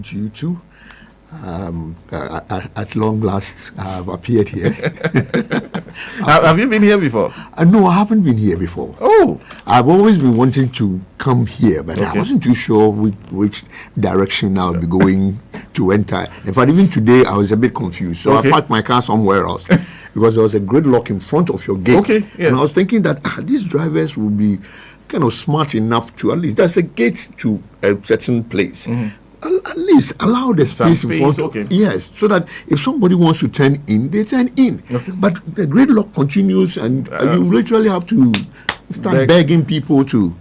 to you too. At long last, I've appeared here. Have you been here before? No, I haven't been here before. Oh. I've always been wanting to come here, but I wasn't too sure which direction I'll be going to enter. In fact, even today, I was a bit confused. So I parked my car somewhere else because there was a gridlock in front of your gate. Okay, yes. And I was thinking that these drivers will be kind of smart enough to at least, there's a gate to a certain place. Mm-hmm. At least allow the space in front. Okay. Yes, so that if somebody wants to turn in, they turn in. Okay. But the gridlock continues, and you literally have to start begging people to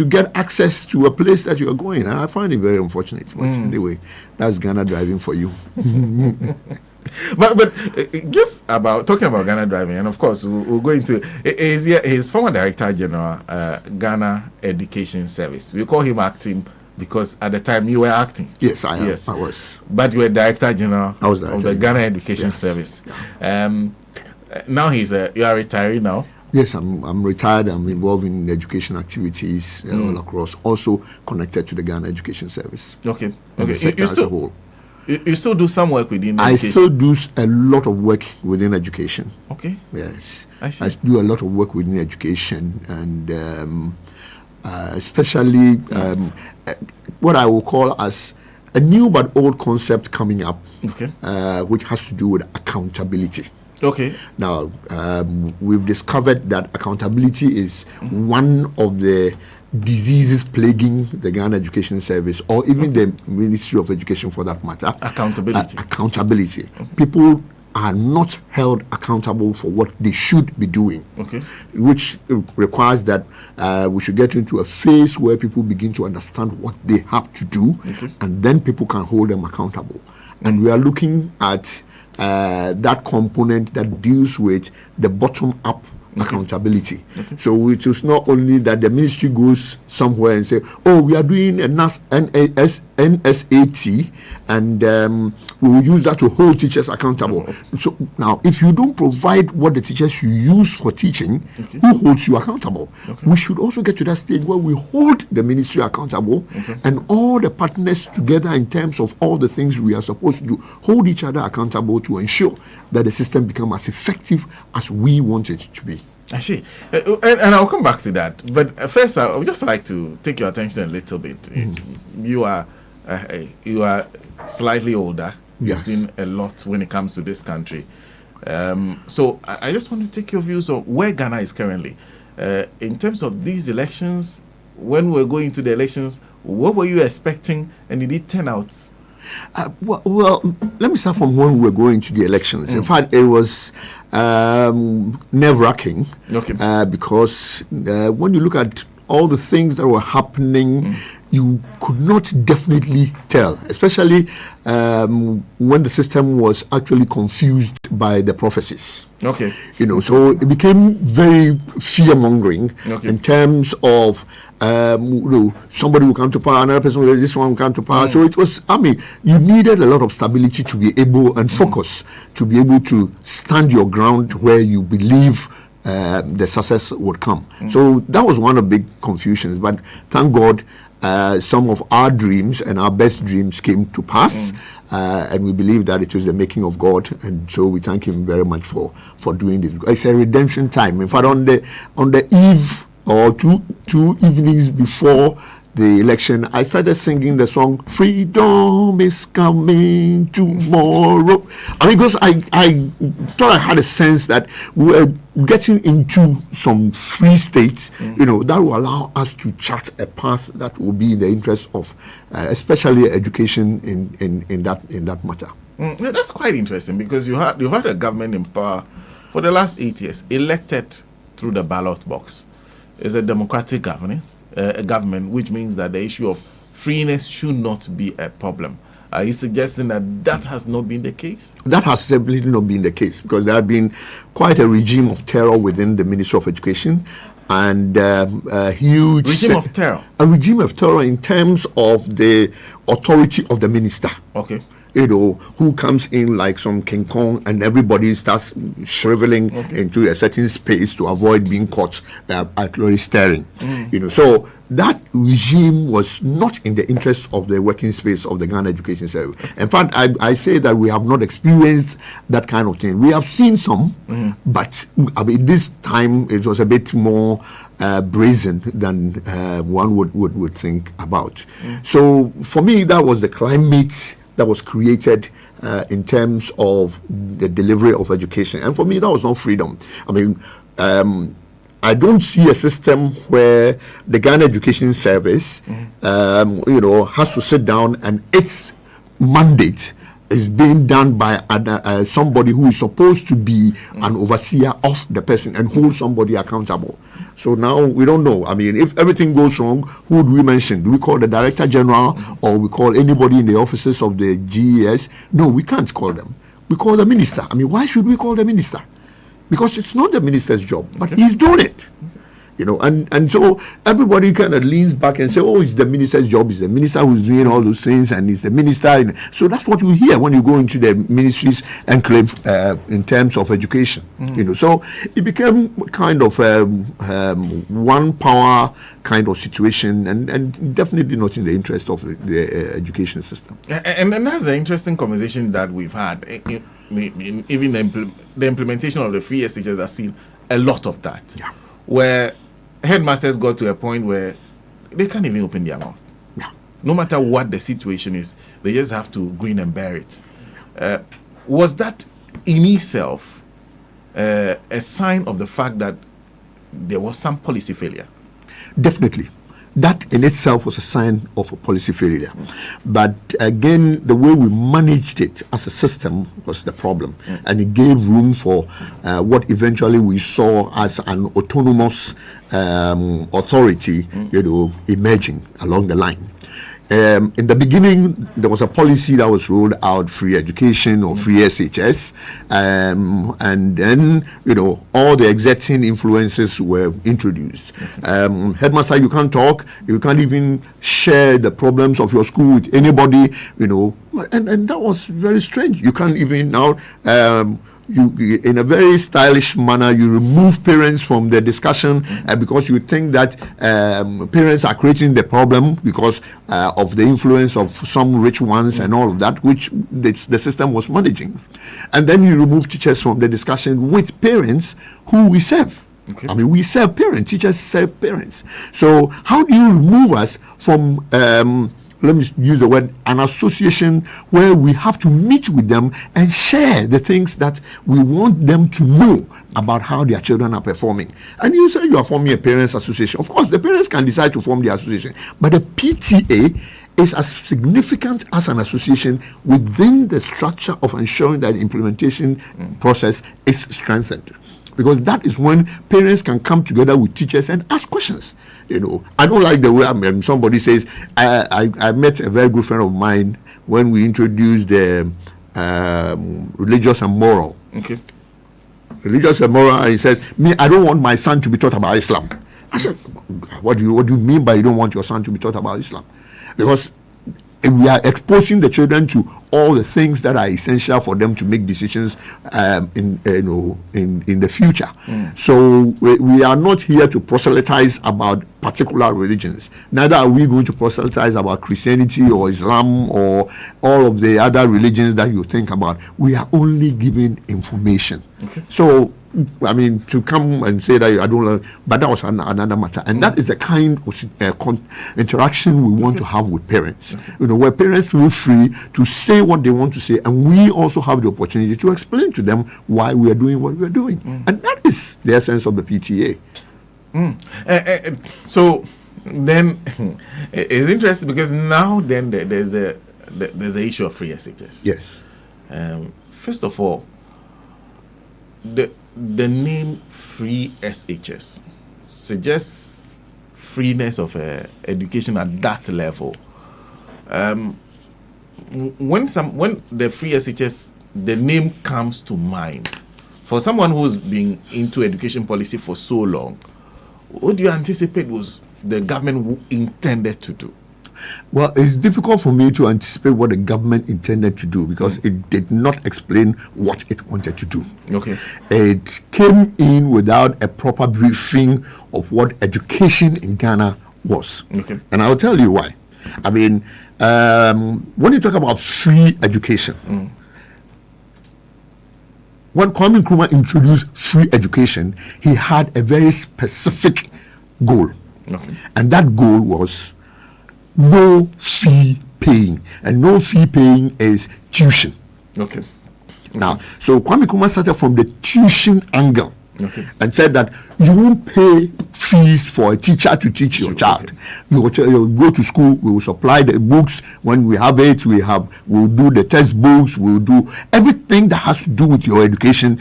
get access to a place that you are going. And I find it very unfortunate. But anyway, that's Ghana driving for you. But just about talking about Ghana driving, and of course we'll go into his former Director General, Ghana Education Service. We call him acting because at the time you were acting. Yes, I am. Yes, I was. But you were Director General of the Ghana Education Service. Yeah. Now you are retiring now. Yes, I'm retired. I'm involved in education activities all across, also connected to the Ghana Education Service. Okay. The sector as a whole. You still do some work within education? I still do a lot of work within education. Okay. Yes. I see. I do a lot of work within education, and especially what I will call as a new but old concept coming up, which has to do with accountability. Okay. Now, we've discovered that accountability is one of the diseases plaguing the Ghana Education Service, or even the Ministry of Education for that matter. Accountability. Accountability. People are not held accountable for what they should be doing, which requires that we should get into a phase where people begin to understand what they have to do, and then people can hold them accountable. And we are looking at that component that deals with the bottom-up accountability. So it is not only that the ministry goes somewhere and say, oh, we are doing a NSAT, and we will use that to hold teachers accountable. So now, if you don't provide what the teachers you use for teaching, who holds you accountable? We should also get to that stage where we hold the ministry accountable and all the partners together in terms of all the things we are supposed to do, hold each other accountable to ensure that the system becomes as effective as we want it to be. I see. And I'll come back to that. But first, I would just like to take your attention a little bit. You are slightly older. You've seen a lot when it comes to this country. So I just want to take your views on where Ghana is currently. In terms of these elections, when we're going to the elections, what were you expecting, and did it turn out? Well, let me start from when we were going to the elections. In fact, it was nerve-wracking because when you look at all the things that were happening, you could not definitely tell, especially when the system was actually confused by the prophecies. So it became very fear-mongering in terms of somebody will come to power, another person will, this one will come to power. So it was, you needed a lot of stability to be able, and focus, to be able to stand your ground where you believe the success would come. So that was one of the big confusions, but thank God some of our dreams and our best dreams came to pass, and we believe that it was the making of God, and so we thank him very much for doing this. It's a redemption time. In fact, on the eve or two evenings before the election, I started singing the song "Freedom is Coming Tomorrow." Because I thought I had a sense that we were getting into some free states, that will allow us to chart a path that will be in the interest of, especially education in that matter. That's quite interesting, because you've had a government in power for the last 8 years, elected through the ballot box. It's a democratic governance, a government, which means that the issue of freeness should not be a problem. Are you suggesting that has not been the case? That has simply not been the case, because there has been quite a regime of terror within the Ministry of Education, and a huge regime of terror. A regime of terror in terms of the authority of the minister. who comes in like some King Kong and everybody starts shriveling into a certain space to avoid being caught at staring. So that regime was not in the interest of the working space of the Ghana Education Service. In fact, I say that we have not experienced that kind of thing. We have seen some, but this time it was a bit more brazen than one would think about. So for me, that was the climate that was created in terms of the delivery of education. And for me, that was not freedom. I don't see a system where the Ghana Education Service, has to sit down and its mandate is being done by somebody who is supposed to be an overseer of the person and hold somebody accountable. So now we don't know. If everything goes wrong, who do we mention? Do we call the Director General or we call anybody in the offices of the GES? No, we can't call them. We call the minister. Why should we call the minister? Because it's not the minister's job, but he's doing it. And so everybody kind of leans back and say, oh, it's the minister's job, it's the minister who's doing all those things, and it's the minister. So that's what you hear when you go into the ministry's enclave in terms of education. So it became kind of one power kind of situation, and definitely not in the interest of the education system. And that's the interesting conversation that we've had. Even the implementation of the free SHS has seen a lot of that. Yeah. Where headmasters got to a point where they can't even open their mouth. Yeah. No matter what the situation is, they just have to grin and bear it. Was that in itself a sign of the fact that there was some policy failure? Definitely. That in itself was a sign of a policy failure. But again, the way we managed it as a system was the problem. And it gave room for what eventually we saw as an autonomous authority, emerging along the line. In the beginning, there was a policy that was rolled out, free education or free SHS, and then, all the exacting influences were introduced. Headmaster, you can't talk, you can't even share the problems of your school with anybody, and that was very strange. You can't even now, you, in a very stylish manner, you remove parents from the discussion because you think that parents are creating the problem because of the influence of some rich ones and all of that, which the system was managing. And then you remove teachers from the discussion with parents who we serve. Okay. We serve parents, teachers serve parents. So how do you remove us from let me use the word, an association where we have to meet with them and share the things that we want them to know about how their children are performing? And you say you are forming a parents association. Of course, the parents can decide to form the association, but the PTA is as significant as an association within the structure of ensuring that the implementation process is strengthened. Because that is when parents can come together with teachers and ask questions. I don't like the way somebody says, I met a very good friend of mine when we introduced the religious and moral. Okay. Religious and moral, and he says, I don't want my son to be taught about Islam. I said, what do you mean by you don't want your son to be taught about Islam? Because we are exposing the children to all the things that are essential for them to make decisions in the future. So we are not here to proselytize about particular religions. Neither are we going to proselytize about Christianity or Islam or all of the other religions that you think about. We are only giving information. Okay. So to come and say that I don't learn, but that was another matter. And that is the kind of interaction we want to have with parents. Where parents feel free to say what they want to say, and we also have the opportunity to explain to them why we are doing what we are doing. And that is the essence of the PTA. So then it's interesting because now then there's the issue of free SHS. Yes. First of all, the name free SHS suggests freeness of education at that level. When the free SHS, the name comes to mind, for someone who's been into education policy for so long, what do you anticipate was the government intended to do? Well, it's difficult for me to anticipate what the government intended to do because it did not explain what it wanted to do. Okay. It came in without a proper briefing of what education in Ghana was. Okay. And I'll tell you why. I mean, when you talk about free education, when Kwame Nkrumah introduced free education, he had a very specific goal. Okay. And that goal was no fee paying. And no fee paying is tuition. Okay. Now, so Kwame Nkrumah started from the tuition angle. Okay. And said that you won't pay fees for a teacher to teach your child. Okay. You go to school, we will supply the books. When we have it, we'll do the textbooks, we'll do everything that has to do with your education.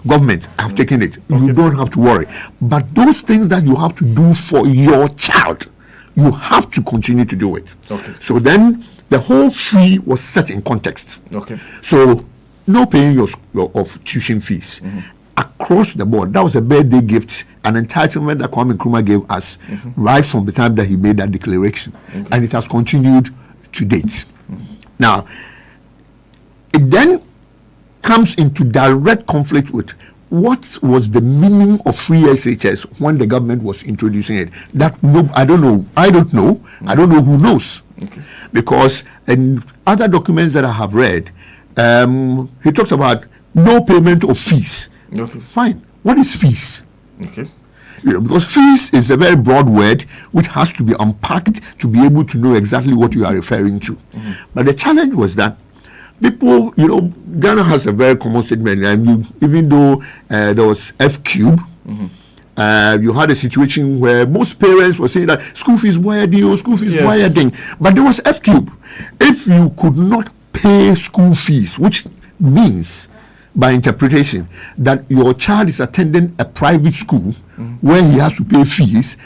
Government, have taken it. Okay. You don't have to worry. But those things that you have to do for your child, you have to continue to do it. Okay. So then the whole fee was set in context. Okay. So no paying of tuition fees. Across the board, that was a birthday gift, an entitlement that Kwame Nkrumah gave us right from the time that he made that declaration. And it has continued to date. Now, it then comes into direct conflict with what was the meaning of free SHS when the government was introducing it. I don't know who knows. Okay. Because in other documents that I have read, he talked about no payment of fees. Okay. Fine. What is fees? Okay. Because fees is a very broad word which has to be unpacked to be able to know exactly what you are referring to. But the challenge was that people, Ghana has a very common statement, and even though there was F cube, you had a situation where most parents were saying that school fees wireding, school fees wireding, but there was F cube. If you could not pay school fees, which means by interpretation that your child is attending a private school where he has to pay fees,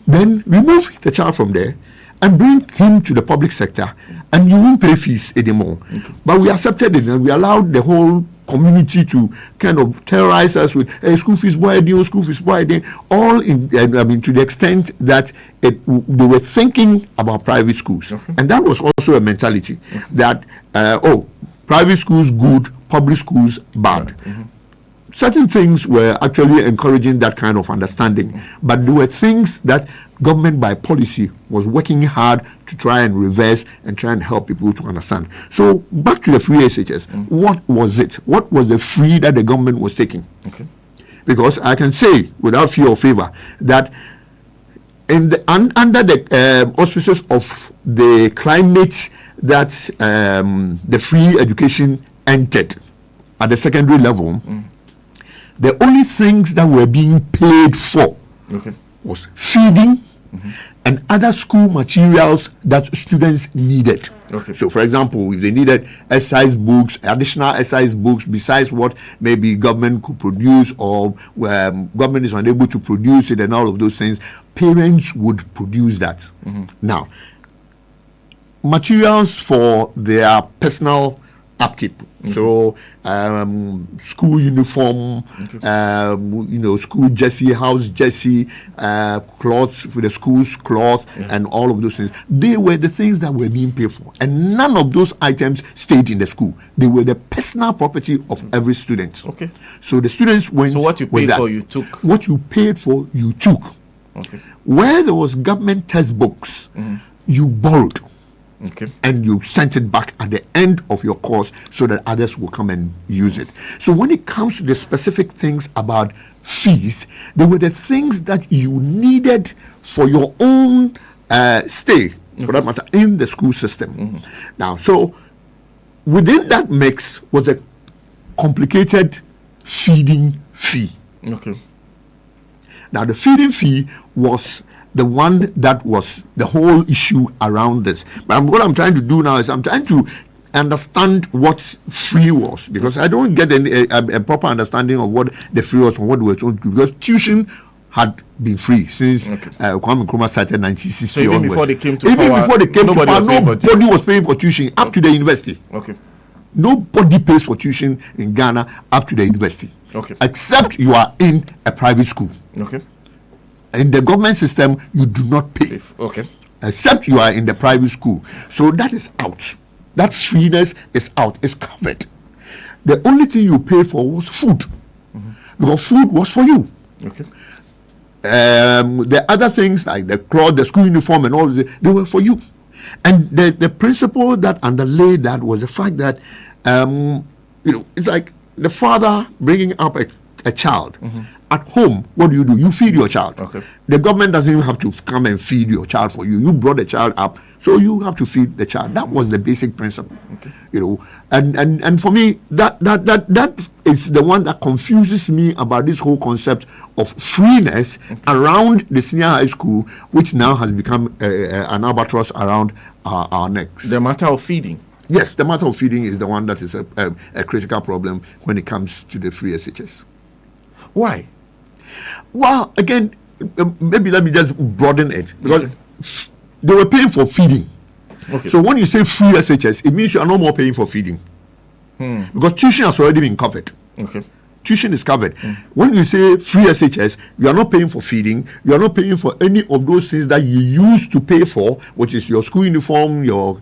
then remove the child from there and bring him to the public sector and you won't pay fees anymore. But we accepted it and we allowed the whole community to kind of terrorize us with school fees widening, all in, to the extent that they were thinking about private schools. And that was also a mentality that, private schools good, public schools bad. Certain things were actually encouraging that kind of understanding, but there were things that government by policy was working hard to try and reverse and try and help people to understand. So back to the free SHS, what was it? What was the free that the government was taking? Okay. Because I can say without fear or favor that in under the auspices of the climate that the free education entered at the secondary level, the only things that were being paid for was feeding and other school materials that students needed. So, for example, if they needed exercise books, additional exercise books besides what maybe government could produce or government is unable to produce it and all of those things, parents would produce that. Now, materials for their personal upkeep. So school uniform, school jersey, house jersey, clothes for the school's cloth, and all of those things. They were the things that were being paid for, and none of those items stayed in the school. They were the personal property of every student. Okay. So the students went. So what you paid for, you took. What you paid for, you took. Okay. Where there was government textbooks, you borrowed. Okay. And you sent it back at the end of your course so that others will come and use it. So when it comes to the specific things about fees, they were the things that you needed for your own stay, for that matter, in the school system. Now, so within that mix was a complicated feeding fee. Okay. Now, the feeding fee was the one that was the whole issue around this. But what I'm trying to do now is I'm trying to understand what free was, because I don't get a proper understanding of what the free was and what we were told to do, because tuition had been free since Kwame Nkrumah started 1960 so even onwards. Before they came to power, nobody was paying for tuition up to the university. Okay. Nobody pays for tuition in Ghana up to the university. Okay. Except you are in a private school. Okay. In the government system, you do not pay. Okay. except you are in the private school. So that is out. That freeness is out. It's covered. The only thing you paid for was food, because food was for you. Okay. The other things like the cloth, the school uniform, and all, they were for you. And the principle that underlay that was the fact that, it's like the father bringing up a child. At home, what do? You feed your child. Okay. The government doesn't even have to come and feed your child for you. You brought the child up, so you have to feed the child. That was the basic principle. Okay. And for me, that is the one that confuses me about this whole concept of freeness around the senior high school, which now has become an albatross around our necks. The matter of feeding. Yes, the matter of feeding is the one that is a critical problem when it comes to the free SHS. Why? Well, again, maybe let me just broaden it, because they were paying for feeding. Okay. So when you say free SHS, it means you are no more paying for feeding, because tuition has already been covered. Okay. Tuition is covered. When you say free SHS, you are not paying for feeding. You are not paying for any of those things that you used to pay for, which is your school uniform, your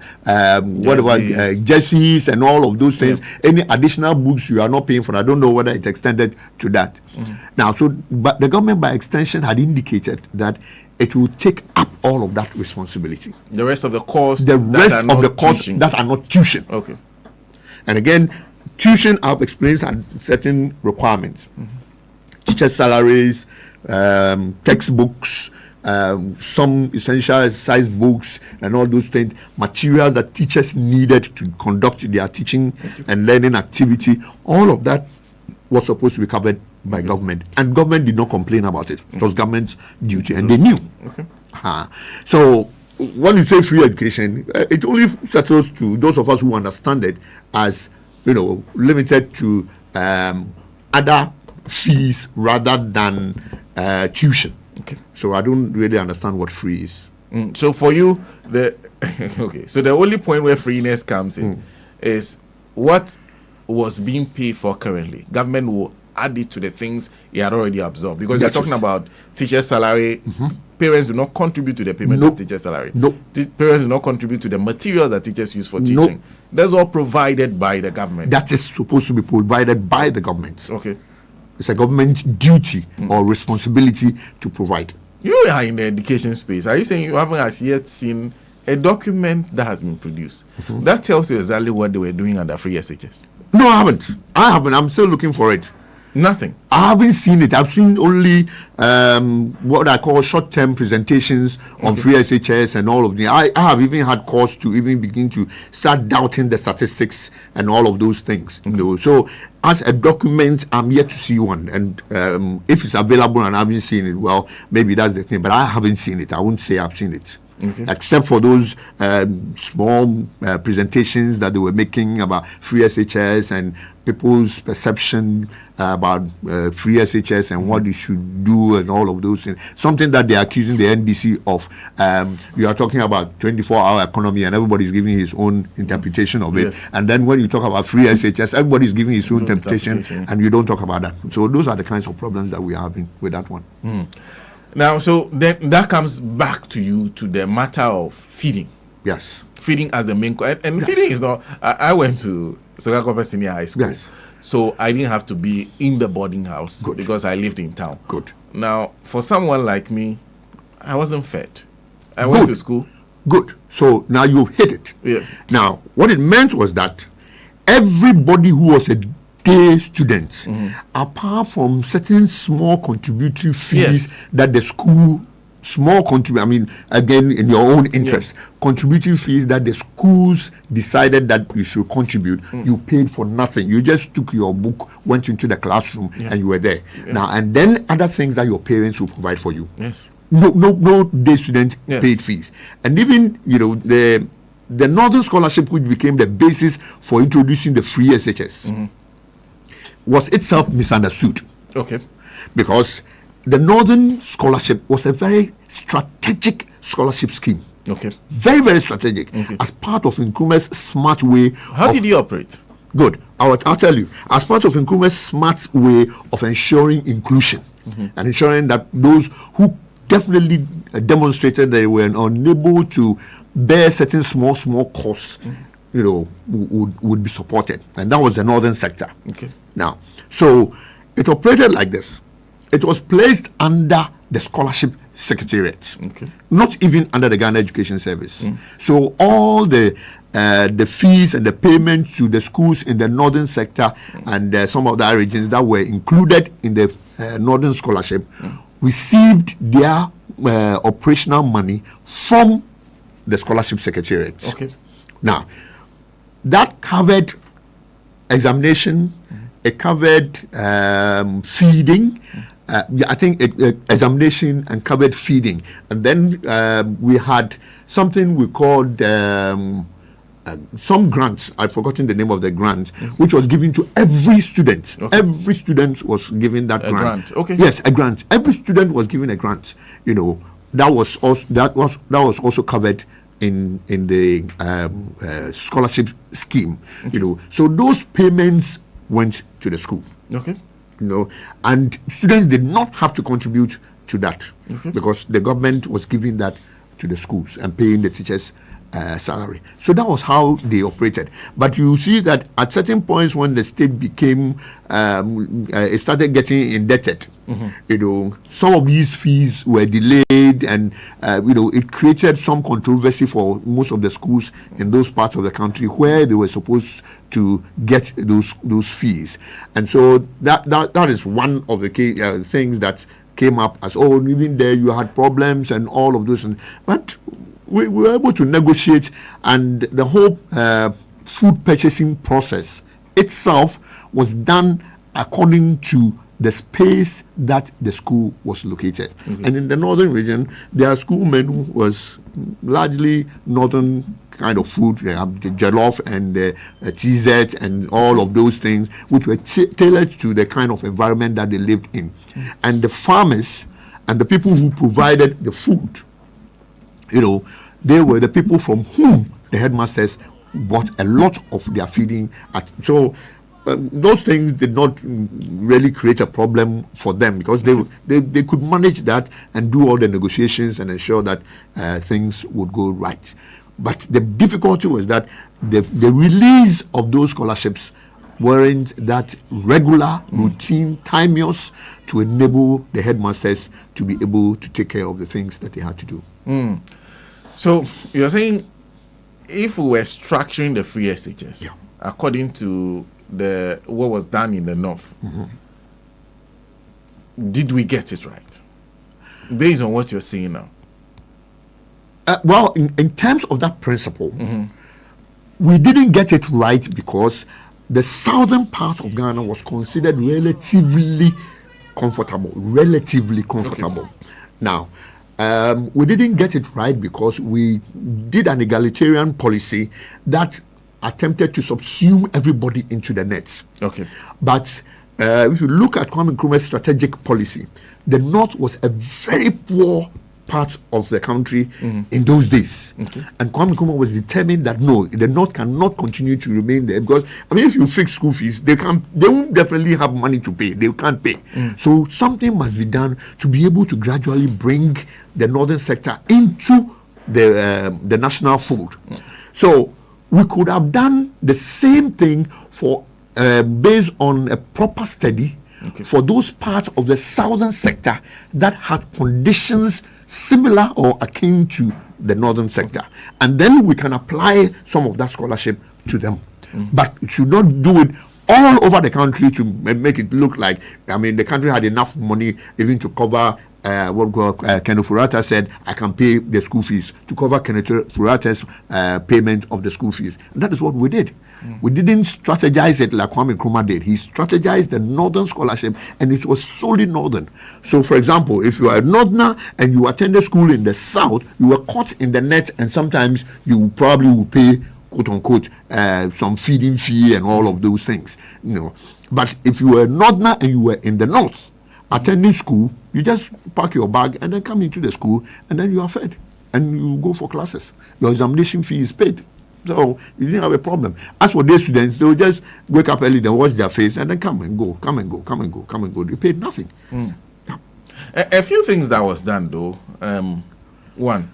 jerseys, and all of those things. Any additional books, you are not paying for. I don't know whether it's extended to that. Now, but the government, by extension, had indicated that it will take up all of that responsibility. The rest of the costs. The rest of the costs that are not tuition. Okay. And again, tuition explains certain requirements. Teacher salaries, textbooks, some essential exercise books, and all those things, materials that teachers needed to conduct their teaching and learning activity. All of that was supposed to be covered by government, and government did not complain about it. It was government's duty, and they knew. Okay. So when you say free education, it only settles to those of us who understand it as limited to other fees rather than tuition. Okay. So I don't really understand what free is. So for you, so the only point where freeness comes in is what was being paid for currently. Government will add it to the things he had already absorbed, because you're talking about teacher salary. Parents do not contribute to the payment of teacher salary. Parents do not contribute to the materials that teachers use for teaching. That's all provided by the government. That is supposed to be provided by the government. Okay. It's a government duty or responsibility to provide. You are in the education space. Are you saying you haven't as yet seen a document that has been produced that tells you exactly what they were doing under free SHS? No, I haven't. I'm still looking for it. Nothing. I haven't seen it. I've seen only what I call short-term presentations on free SHS and all of them. I have even had cause to even begin to start doubting the statistics and all of those things. So as a document, I'm yet to see one. And if it's available and I haven't seen it, well, maybe that's the thing. But I haven't seen it. I won't say I've seen it. Except for those small presentations that they were making about free SHS and people's perception about free SHS and what they should do and all of those things. Something that they're accusing the NDC of. You are talking about 24-hour economy and everybody's giving his own interpretation of it. And then when you talk about free SHS, everybody's giving his own interpretation and you don't talk about that. So those are the kinds of problems that we are having with that one. Now, so then that comes back to you to the matter of feeding. Yes. Feeding as the main... And feeding is not... I went to Tsegah Senior High School. Yes. So I didn't have to be in the boarding house because I lived in town. Good. Now, for someone like me, I wasn't fed. I went to school. Good. So now you've hit it. Yeah. Now, what it meant was that everybody who was a day student, apart from certain small contributory fees that the school, again, in your own interest, contributory fees that the schools decided that you should contribute, you paid for nothing. You just took your book, went into the classroom, and you were there. Now, and then other things that your parents will provide for you. Yes. No day student paid fees. And even, the Northern Scholarship, which became the basis for introducing the free SHS, was itself misunderstood. Okay. Because the Northern Scholarship was a very strategic scholarship scheme. Okay. Very, very strategic. As part of Nkrumah's smart way. How did you operate? Good. I'll tell you. As part of Nkrumah's smart way of ensuring inclusion and ensuring that those who definitely demonstrated they were unable to bear certain small costs, would be supported. And that was the northern sector. Okay. Now, so it operated like this. It was placed under the scholarship secretariat, not even under the Ghana Education Service. So all the fees and the payment to the schools in the northern sector and some of the other regions that were included in the northern scholarship received their operational money from the scholarship secretariat. Okay. Now, that covered examination, it covered feeding. I think examination and covered feeding. And then we had something we called some grants. I've forgotten the name of the grant, which was given to every student. Okay. Every student was given that grant. Okay. Yes, a grant. Every student was given a grant. That was also covered in the scholarship scheme. So those payments went to the school. Okay. And students did not have to contribute to that because the government was giving that to the schools and paying the teachers salary. So that was how they operated. But you see that at certain points when the state became it started getting indebted, some of these fees were delayed, and it created some controversy for most of the schools in those parts of the country where they were supposed to get those fees. And so that is one of the key things that came up as, even there you had problems and all of those. But we were able to negotiate, and the whole food purchasing process itself was done according to the space that the school was located. And in the northern region, their school menu was largely northern kind of food. They have the jollof and the TZ and all of those things, which were tailored to the kind of environment that they lived in. And the farmers and the people who provided the food, they were the people from whom the headmasters bought a lot of their feeding. So those things did not really create a problem for them because they could manage that and do all the negotiations and ensure that things would go right. But the difficulty was that the release of those scholarships weren't that regular, routine, timeous to enable the headmasters to be able to take care of the things that they had to do. So you're saying if we were structuring the free SHS according to what was done in the north, did we get it right? Based on what you're saying now. Well, in terms of that principle, we didn't get it right because the southern part of Ghana was considered relatively comfortable. Okay. Now, we didn't get it right because we did an egalitarian policy that attempted to subsume everybody into the net. Okay. But if you look at Kwame Nkrumah's strategic policy, the north was a very poor part of the country in those days. And Kwame Nkrumah was determined that no, the north cannot continue to remain there because, if you fix school fees, they won't definitely have money to pay. They can't pay. So something must be done to be able to gradually bring the northern sector into the national fold. So we could have done the same thing for based on a proper study for those parts of the southern sector that had conditions similar or akin to the northern sector. And then we can apply some of that scholarship to them. But we should not do it all over the country to make it look like, the country had enough money even to cover what Kenneth Furata said, I can pay the school fees, to cover Kenneth Furata's payment of the school fees. And that is what we did. We didn't strategize it like Kwame Nkrumah did. He strategized the northern scholarship, and it was solely northern. So, for example, if you are a northerner and you attended school in the south, you were caught in the net, and sometimes you probably would pay, quote unquote, some feeding fee and all of those things. But if you were a northerner and you were in the north attending school, you just pack your bag and then come into the school, and then you are fed and you go for classes. Your examination fee is paid. So you didn't have a problem. As for day students, they will just wake up early, they wash their face, and then come and go. They paid nothing. A few things that was done though. One,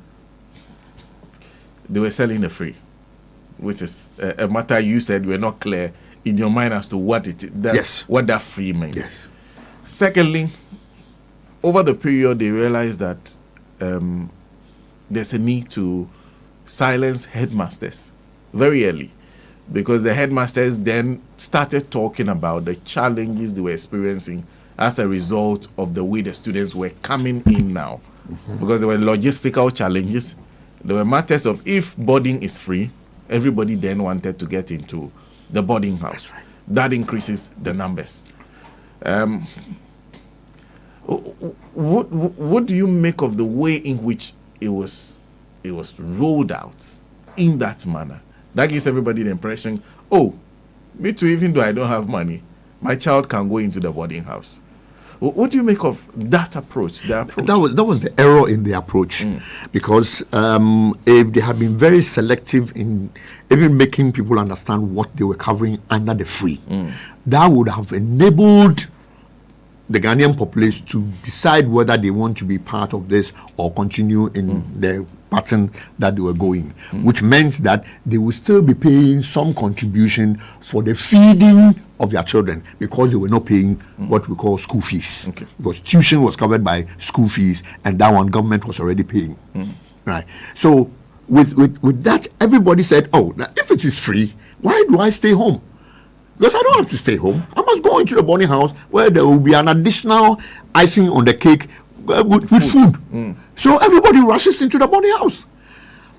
they were selling the free, which is a matter you said were not clear in your mind as to what what that free means. Yes. Secondly, over the period they realized that there's a need to silence headmasters very early, because the headmasters then started talking about the challenges they were experiencing as a result of the way the students were coming in now. Because there were logistical challenges. There were matters of, if boarding is free, everybody then wanted to get into the boarding house. That increases the numbers. What do you make of the way in which it was rolled out in that manner? That gives everybody the impression, oh, me too, even though I don't have money, my child can go into the boarding house. What do you make of that approach? That was the error in the approach, because if they had been very selective in even making people understand what they were covering under the free, that would have enabled the Ghanaian populace to decide whether they want to be part of this or continue in the pattern that they were going, which meant that they would still be paying some contribution for the feeding of their children, because they were not paying what we call school fees. Because tuition was covered by school fees, and that one government was already paying. Right. So with that, everybody said, oh, now if it is free, why do I stay home? Because I don't have to stay home. I must go into the boarding house where there will be an additional icing on the cake with food. So everybody rushes into the boarding house.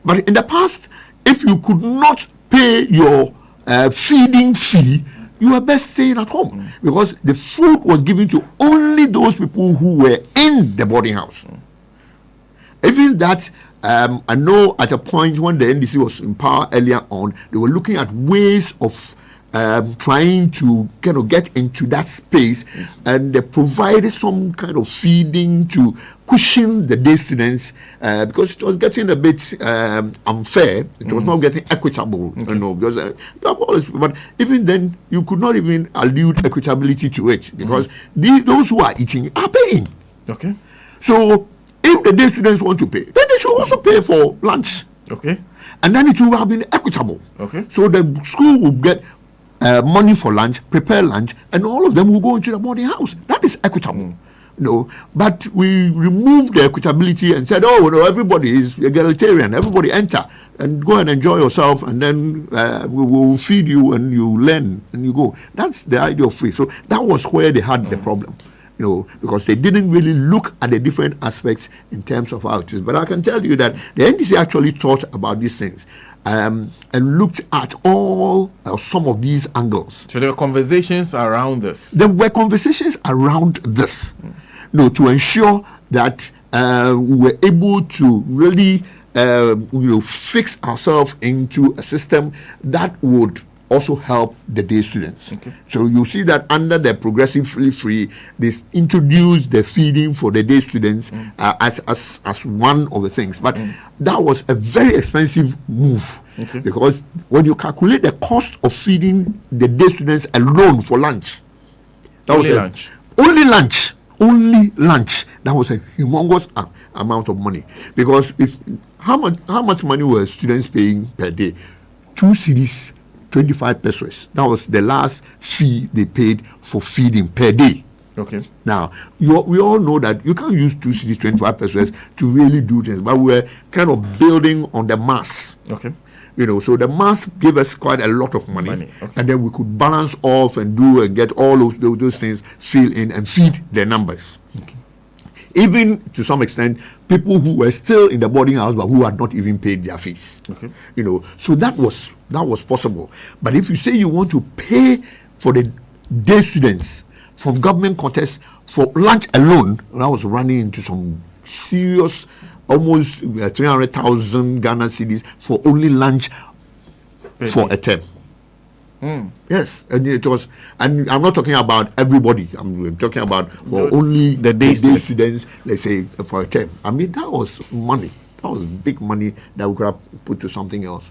But in the past, if you could not pay your feeding fee, you were best staying at home, because the food was given to only those people who were in the boarding house. Even that, I know at a point when the NDC was in power earlier on, they were looking at ways of trying to kind of get into that space, and they provided some kind of feeding to cushion the day students, because it was getting a bit unfair. It was not getting equitable, you know, because but even then you could not even allude equitability to it, because those who are eating are paying. Okay. So if the day students want to pay, then they should also pay for lunch. Okay. And then it will have been equitable. Okay. So the school will get money for lunch, prepare lunch, and all of them will go into the boarding house. That is equitable. No, but we removed the equitability and said, oh, no, everybody is egalitarian. Everybody enter and go and enjoy yourself, and then we will feed you and you learn and you go. That's the idea of free. So that was where they had the problem. You know, because they didn't really look at the different aspects in terms of how it is. But I can tell you that the NDC actually thought about these things and looked at all some of these angles. So there were conversations around this. There were conversations around this, to ensure that we were able to really, fix ourselves into a system that would also help the day students. Okay. So you see that under the progressively free, they introduced the feeding for the day students as one of the things. But that was a very expensive move, because when you calculate the cost of feeding the day students alone for lunch, that only was lunch. Only lunch. That was a humongous amount of money, because how much money were students paying per day? 2 cedis. 25 pesos. That was the last fee they paid for feeding per day. Okay. Now, we all know that you can't use 2 cedis, 25 pesos to really do things, but we're kind of building on the mass. Okay. So the mass gave us quite a lot of money. Okay. And then we could balance off and do and get all those things fill in and feed the numbers. Okay. Even to some extent, people who were still in the boarding house but who had not even paid their fees. Okay. So that was possible. But if you say you want to pay for the day students from government quarters for lunch alone, I was running into some serious, almost 300,000 Ghana cedis for only lunch for a term. Yes, and it was, and I'm not talking about everybody. I'm talking about for only the day students. Let's say for a term. I mean, that was money. That was big money that we could have put to something else.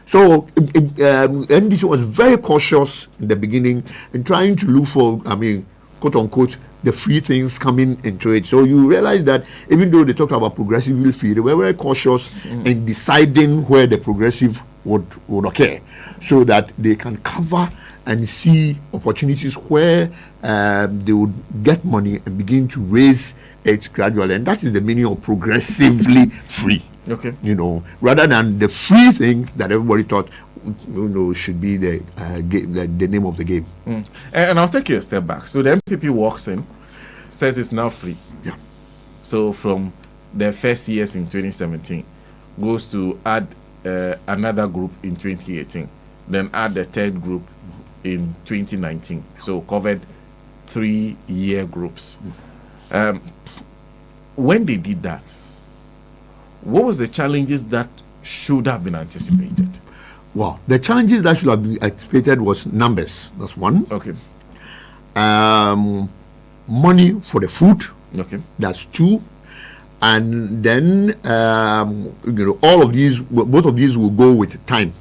So NDC was very cautious in the beginning in trying to look for, quote unquote, the free things coming into it. So you realize that even though they talked about progressively free, they were very cautious in deciding where the progressive would occur, so that they can cover and see opportunities where they would get money and begin to raise it gradually. And that is the meaning of progressively free. Okay. Rather than the free thing that everybody thought should be the name of the game. And I'll take you a step back. So the MPP walks in, says it's now free. Yeah. So from the first years in 2017, goes to add another group in 2018, then add the third group in 2019. So covered 3-year groups. When they did that, what was the challenges that should have been anticipated? Well, the challenges that should have been anticipated was numbers. That's one. Okay. Money for the food. Okay. That's two. And then all of these, both of these will go with time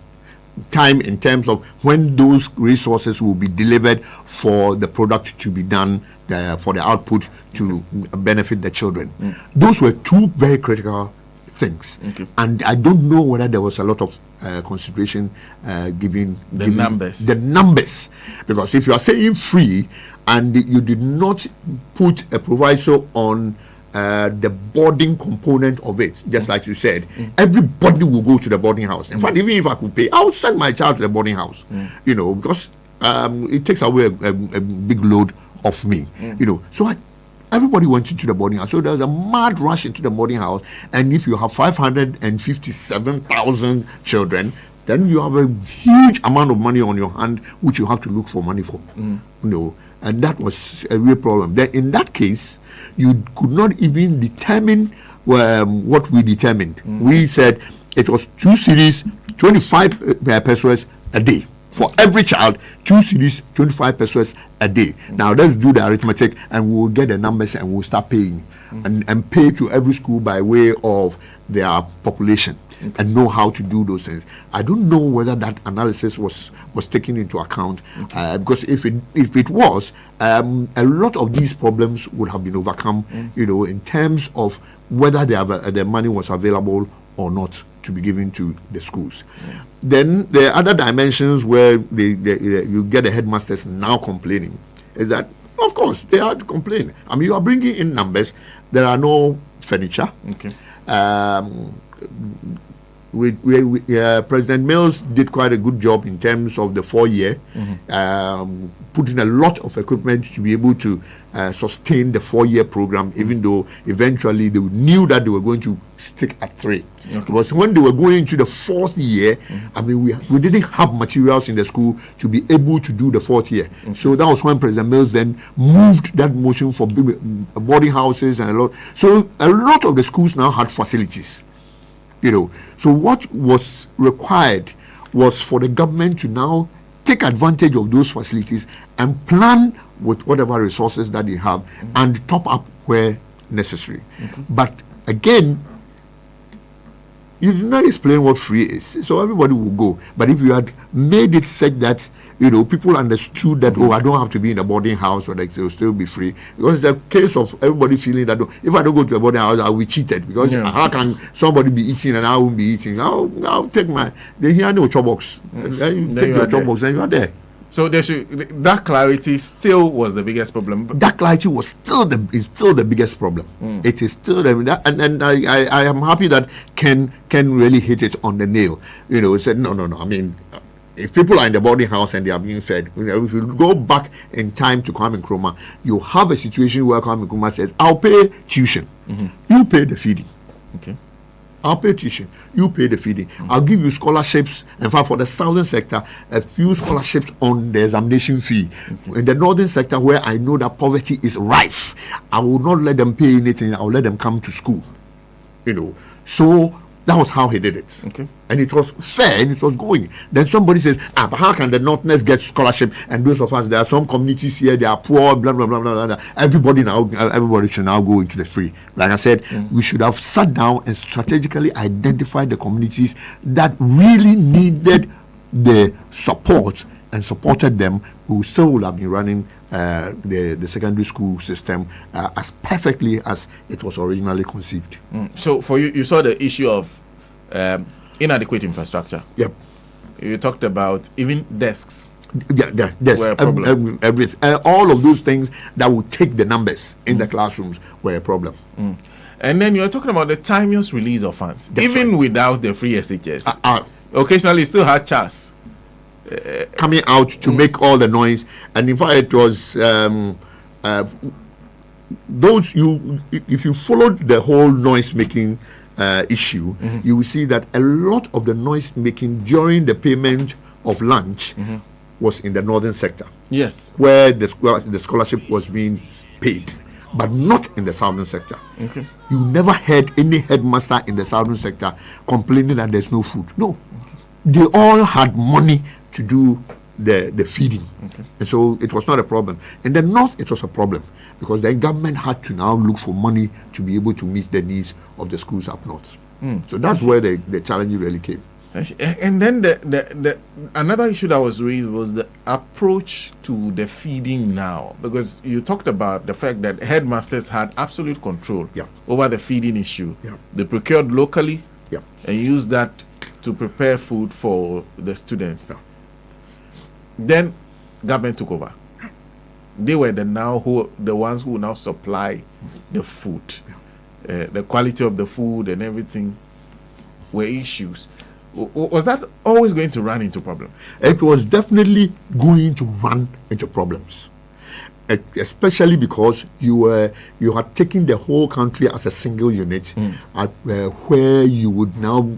in terms of when those resources will be delivered for the product to be done, for the output to benefit the children. Those were two very critical things. And I don't know whether there was a lot of consideration given the numbers, because if you are saying free and you did not put a proviso on the boarding component of it, just like you said, everybody will go to the boarding house. In fact, even if I could pay, I'll send my child to the boarding house, because it takes away a big load off me, So everybody went into the boarding house. So there was a mad rush into the boarding house. And if you have 557,000 children, then you have a huge amount of money on your hand, which you have to look for money for. And that was a real problem. Then in that case, you could not even determine what we determined. We said it was 2 cedis, 25 pesos a day. For every child, 2 cedis, 25 pesos a day. Now let's do the arithmetic and we'll get the numbers and we'll start paying and pay to every school by way of their population and know how to do those things. I don't know whether that analysis was taken into account, because if it was, a lot of these problems would have been overcome, in terms of whether the money was available or not to be given to the schools. Then the other dimensions where you get the headmasters now complaining is that, of course, they are to complain. I mean, you are bringing in numbers. There are no furniture. Okay. President Mills did quite a good job in terms of the 4-year, putting a lot of equipment to be able to sustain the 4-year program, even though eventually they knew that they were going to stick at 3. Because when they were going into the 4th year, I mean, we didn't have materials in the school to be able to do the 4th year. So that was when President Mills then moved that motion for boarding houses and a lot. So a lot of the schools now had facilities. So what was required was for the government to now take advantage of those facilities and plan with whatever resources that they have and top up where necessary. But again, you did not explain what free is, so everybody will go. But if you had made it such that people understood that I don't have to be in a boarding house, or they'll still be free, because it's a case of everybody feeling that if I don't go to a boarding house, I'll be cheated, because how can somebody be eating and I won't be eating? I'll take here no chop box, and then you take your chop box and you are there. So that clarity still was the biggest problem. That clarity was still the biggest problem. It is still and I am happy that Ken really hit it on the nail. He said no. I mean, if people are in the boarding house and they are being fed, if you go back in time to Kwame Nkrumah, you have a situation where Kwame Nkrumah says, "I'll pay tuition, you pay the feeding." Okay. I'll pay tuition, you pay the feeding. I'll give you scholarships. In fact, for the southern sector, a few scholarships on the examination fee. In the northern sector, where I know that poverty is rife, I will not let them pay anything. I will let them come to school. So that was how he did it. Okay. And it was fair and it was going. Then somebody says, but how can the Northerners get scholarship? And those of us, there are some communities here, they are poor, blah, blah, blah, blah, blah. Everybody should now go into the free. Like I said, we should have sat down and strategically identified the communities that really needed the support and supported them, we still would have been running the secondary school system as perfectly as it was originally conceived. So for you, you saw the issue of inadequate infrastructure. Yep. You talked about even desks. Yeah, yes. Were a problem. All of those things that would take the numbers in the classrooms were a problem. And then you're talking about the timeous release of funds. That's even right. without the free SHS. Occasionally, you still had CHAS coming out to make all the noise. And in fact, it was if you followed the whole noise making issue, you will see that a lot of the noise making during the payment of lunch was in the northern sector. Yes. Where the scholarship was being paid, but not in the southern sector. Okay. You never heard any headmaster in the southern sector complaining that there's no food. No. They all had money to do the feeding. Okay. And so it was not a problem. In the north, it was a problem because the government had to now look for money to be able to meet the needs of the schools up north. So that's where the challenge really came. And then the another issue that was raised was the approach to the feeding now, because you talked about the fact that headmasters had absolute control over the feeding issue. They procured locally and used that to prepare food for the students. Then government took over. They were the ones who now supply the food. The quality of the food and everything were issues. Was that always going to run into problems? It was definitely going to run into problems, especially because you had taken the whole country as a single unit, where you would now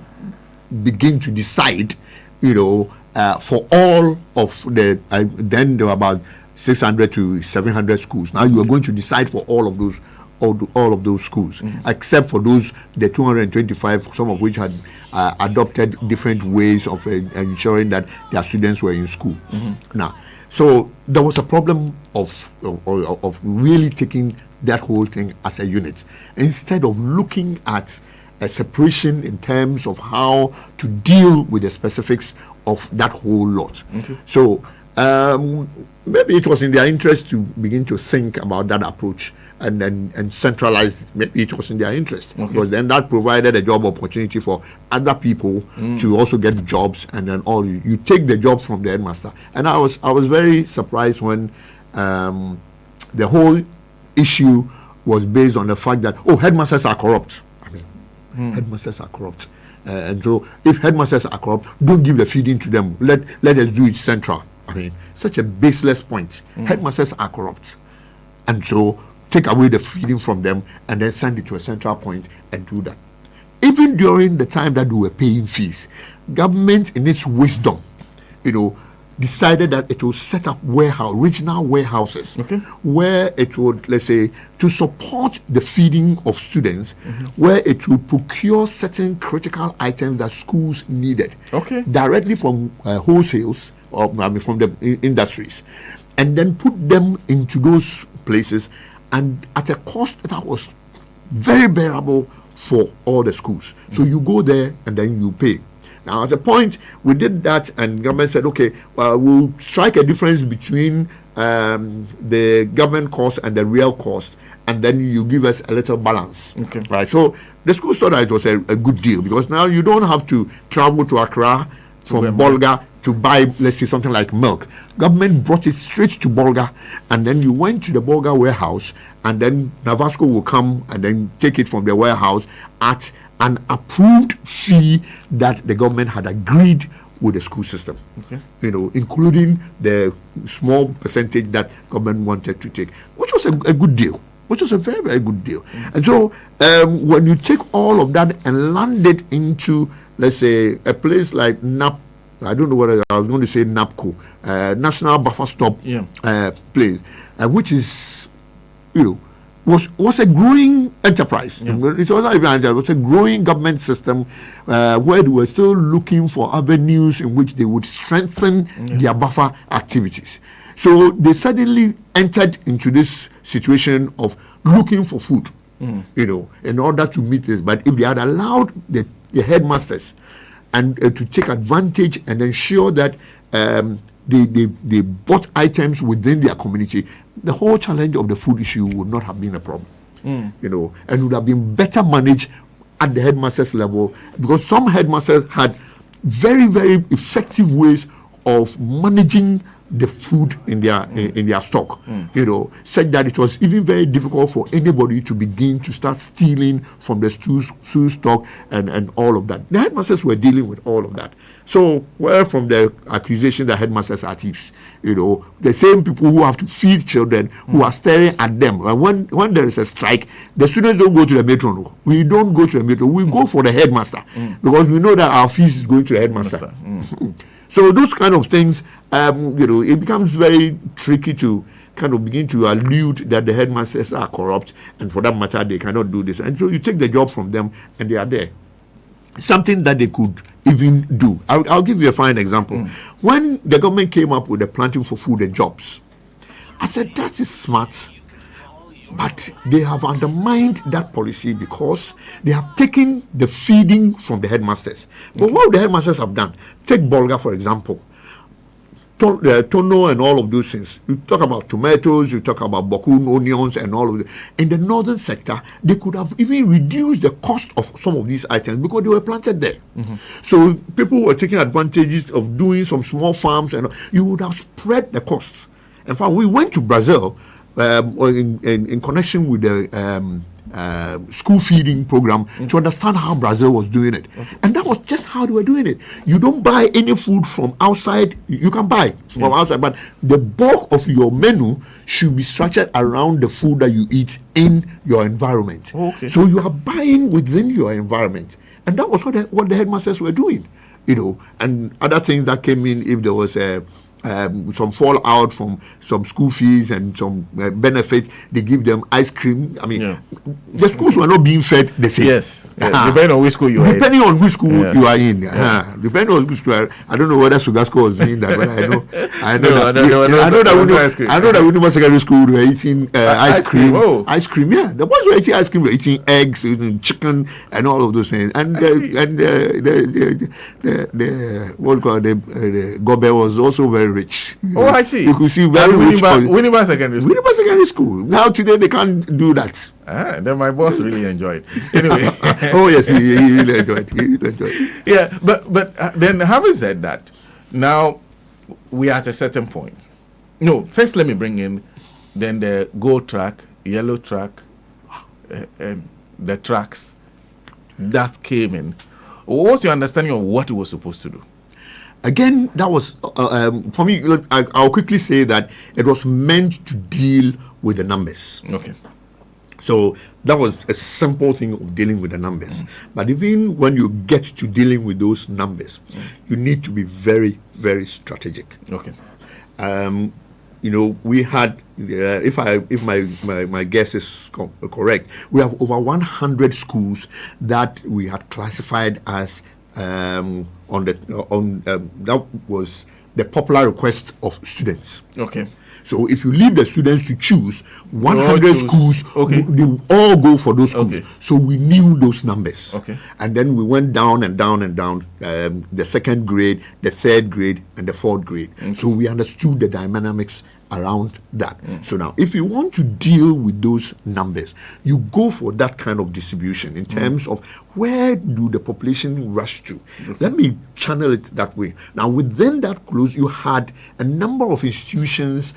begin to decide, for all of the then there were about 600 to 700 schools. Now you are going to decide for all of those. All of those schools, except for the 225, some of which had adopted different ways of ensuring that their students were in school. Now, so there was a problem of really taking that whole thing as a unit, instead of looking at a separation in terms of how to deal with the specifics of that whole lot. So maybe it was in their interest to begin to think about that approach and centralize it. Maybe it was in their interest, because then that provided a job opportunity for other people to also get jobs, and then you take the job from the headmaster. And I was very surprised when the whole issue was based on the fact that headmasters are corrupt. I mean, headmasters are corrupt. And so if headmasters are corrupt, don't give the feeding to them. Let us do it central. I mean, such a baseless point. Headmasters are corrupt. And so take away the feeding from them and then send it to a central point and do that. Even during the time that we were paying fees, government in its wisdom, decided that it will set up regional warehouses, where it would, let's say, to support the feeding of students, where it would procure certain critical items that schools needed directly from wholesales, or from the industries, and then put them into those places, and at a cost that was very bearable for all the schools. So you go there and then you pay. Now, at a point, we did that, and government said, we'll strike a difference between the government cost and the real cost, and then you give us a little balance. Right? So the school thought that it was a good deal, because now you don't have to travel to Accra from Bolga to buy, let's say, something like milk. Government brought it straight to Bolga, and then you went to the Bolga warehouse, and then Navasco will come and then take it from the warehouse at an approved fee that the government had agreed with the school system, including the small percentage that government wanted to take, which was a good deal, which was a very, very good deal. And so when you take all of that and land it into, let's say, a place like I don't know whether I was going to say NAPCO, National Buffer Stop place, which is, was a growing enterprise. It was not even it was a growing government system where they were still looking for avenues in which they would strengthen their buffer activities. So they suddenly entered into this situation of looking for food, in order to meet this. But if they had allowed the headmasters and to take advantage and ensure that they bought items within their community, the whole challenge of the food issue would not have been a problem. You know, and would have been better managed at the headmasters level, because some headmasters had very, very effective ways of managing the food in their stock, you know, such that it was even very difficult for anybody to begin to start stealing from the school stock and all of that. The headmasters were dealing with all of that. So, well, from the accusation that headmasters are thieves, you know, the same people who have to feed children who are staring at them. And when there is a strike, the students don't go to the metro. No. We don't go to the metro. We go for the headmaster because we know that our fees is going to the headmaster. So those kind of things, you know, it becomes very tricky to kind of begin to allude that the headmasters are corrupt, and for that matter, they cannot do this. And so you take the job from them, and they are there. Something that they could even do. I'll give you a fine example. When the government came up with the planting for food and jobs, I said, that is smart. But they have undermined that policy because they have taken the feeding from the headmasters. But what the headmasters have done, take Bolga for example, tono and all of those things. You talk about tomatoes, you talk about bokun, onions and all of that. In the northern sector, they could have even reduced the cost of some of these items because they were planted there. So people were taking advantage of doing some small farms, and you would have spread the costs. In fact, we went to Brazil in connection with the school feeding program to understand how Brazil was doing it. And that was just how they were doing it. You don't buy any food from outside. You can buy from outside, but the bulk of your menu should be structured around the food that you eat in your environment. So you are buying within your environment. And that was what the headmasters were doing, you know, and other things that came in if there was some fallout from some school fees and some benefits. They give them ice cream. I mean, the schools were not being fed the same. Yes. Depending on which school you are in. Depending on which school you are in. Depending on which school I don't know whether Sugasco was doing that, but I know that Winnipeg Secondary School were eating ice cream. Ice cream, yeah. The boys were eating ice cream, were eating eggs, eating chicken, and all of those things. And the gobe was also very rich. I see. You could see very rich. Winnipeg Secondary School. Winnipeg Secondary School. Now today they can't do that. Then my boss really enjoyed. Anyway. Oh yes, he really enjoyed. Yeah, but then having said that, now we are at a certain point. No, first let me bring in then the gold track, yellow track, the tracks that came in. What's your understanding of what it was supposed to do? Again, that was, for me, I'll quickly say that it was meant to deal with the numbers. Okay. So that was a simple thing of dealing with the numbers. But even when you get to dealing with those numbers, you need to be very, very strategic. Okay. You know, we had, if my guess is correct, we have over 100 schools that we had classified as that was the popular request of students. Okay. So if you leave the students to choose 100 schools, they will all go for those schools. Okay. So we knew those numbers. Okay. And then we went down and down and down, the second grade, the third grade, and the fourth grade. Okay. So we understood the dynamics around that. So now, if you want to deal with those numbers, you go for that kind of distribution in terms of where do the population rush to. Let me channel it that way. Now, within that close, you had a number of institutions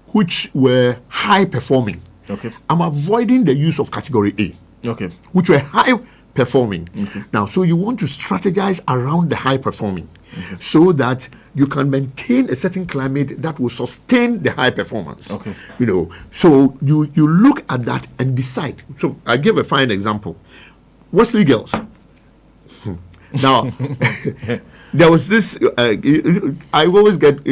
which were high performing. Okay. I'm avoiding the use of category A. Okay. Which were high performing. Okay. Now, so you want to strategize around the high performing. So that you can maintain a certain climate that will sustain the high performance. Okay. You know, so you look at that and decide. So I give a fine example. Wesley Girls. Now, there was this, I always get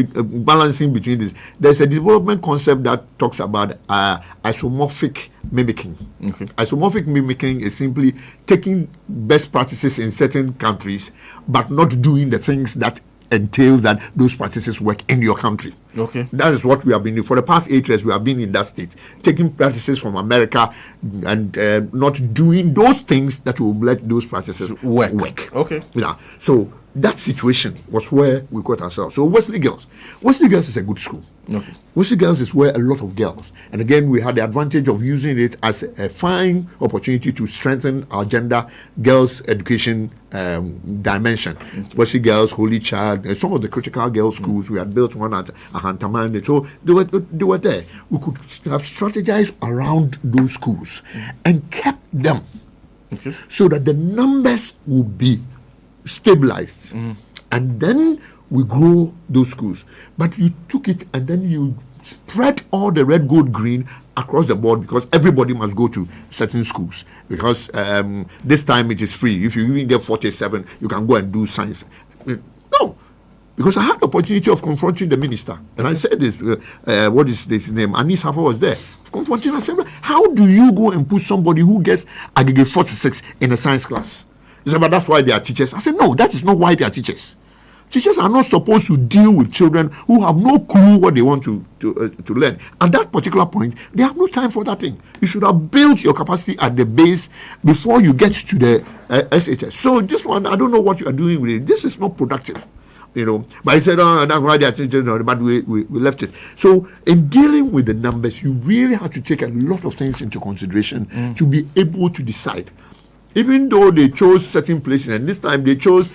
balancing between this. There's a development concept that talks about isomorphic mimicking. Okay. Isomorphic mimicking is simply taking best practices in certain countries, but not doing the things that entails that those practices work in your country. Okay. That is what we have been doing. For the past 8 years, we have been in that state, taking practices from America and not doing those things that will let those practices work. Okay. Yeah. So that situation was where we got ourselves. So Wesley Girls is a good school. Okay. Wesley Girls is where a lot of girls, and again we had the advantage of using it as a fine opportunity to strengthen our gender girls education dimension. Wesley Girls, Holy Child, and some of the critical girls schools. We had built one at Ahantamande, so they were there. We could have strategized around those schools and kept them so that the numbers would be stabilized, and then we grow those schools. But you took it and then you spread all the red, gold, green across the board, because everybody must go to certain schools, because this time it is free. If you even get 47, you can go and do science. No, because I had the opportunity of confronting the minister, and I said this, what is this name? Anis Hafa was there. Confronting, I said, how do you go and put somebody who gets aggregate 46 in a science class? He said, but that's why they are teachers. I said, no, that is not why they are teachers. Teachers are not supposed to deal with children who have no clue what they want to learn. At that particular point, they have no time for that thing. You should have built your capacity at the base before you get to the SHS. So this one, I don't know what you are doing with it. This is not productive. But he said, oh, that's why they are teaching, but we left it. So in dealing with the numbers, you really have to take a lot of things into consideration to be able to decide. Even though they chose certain places, and this time they chose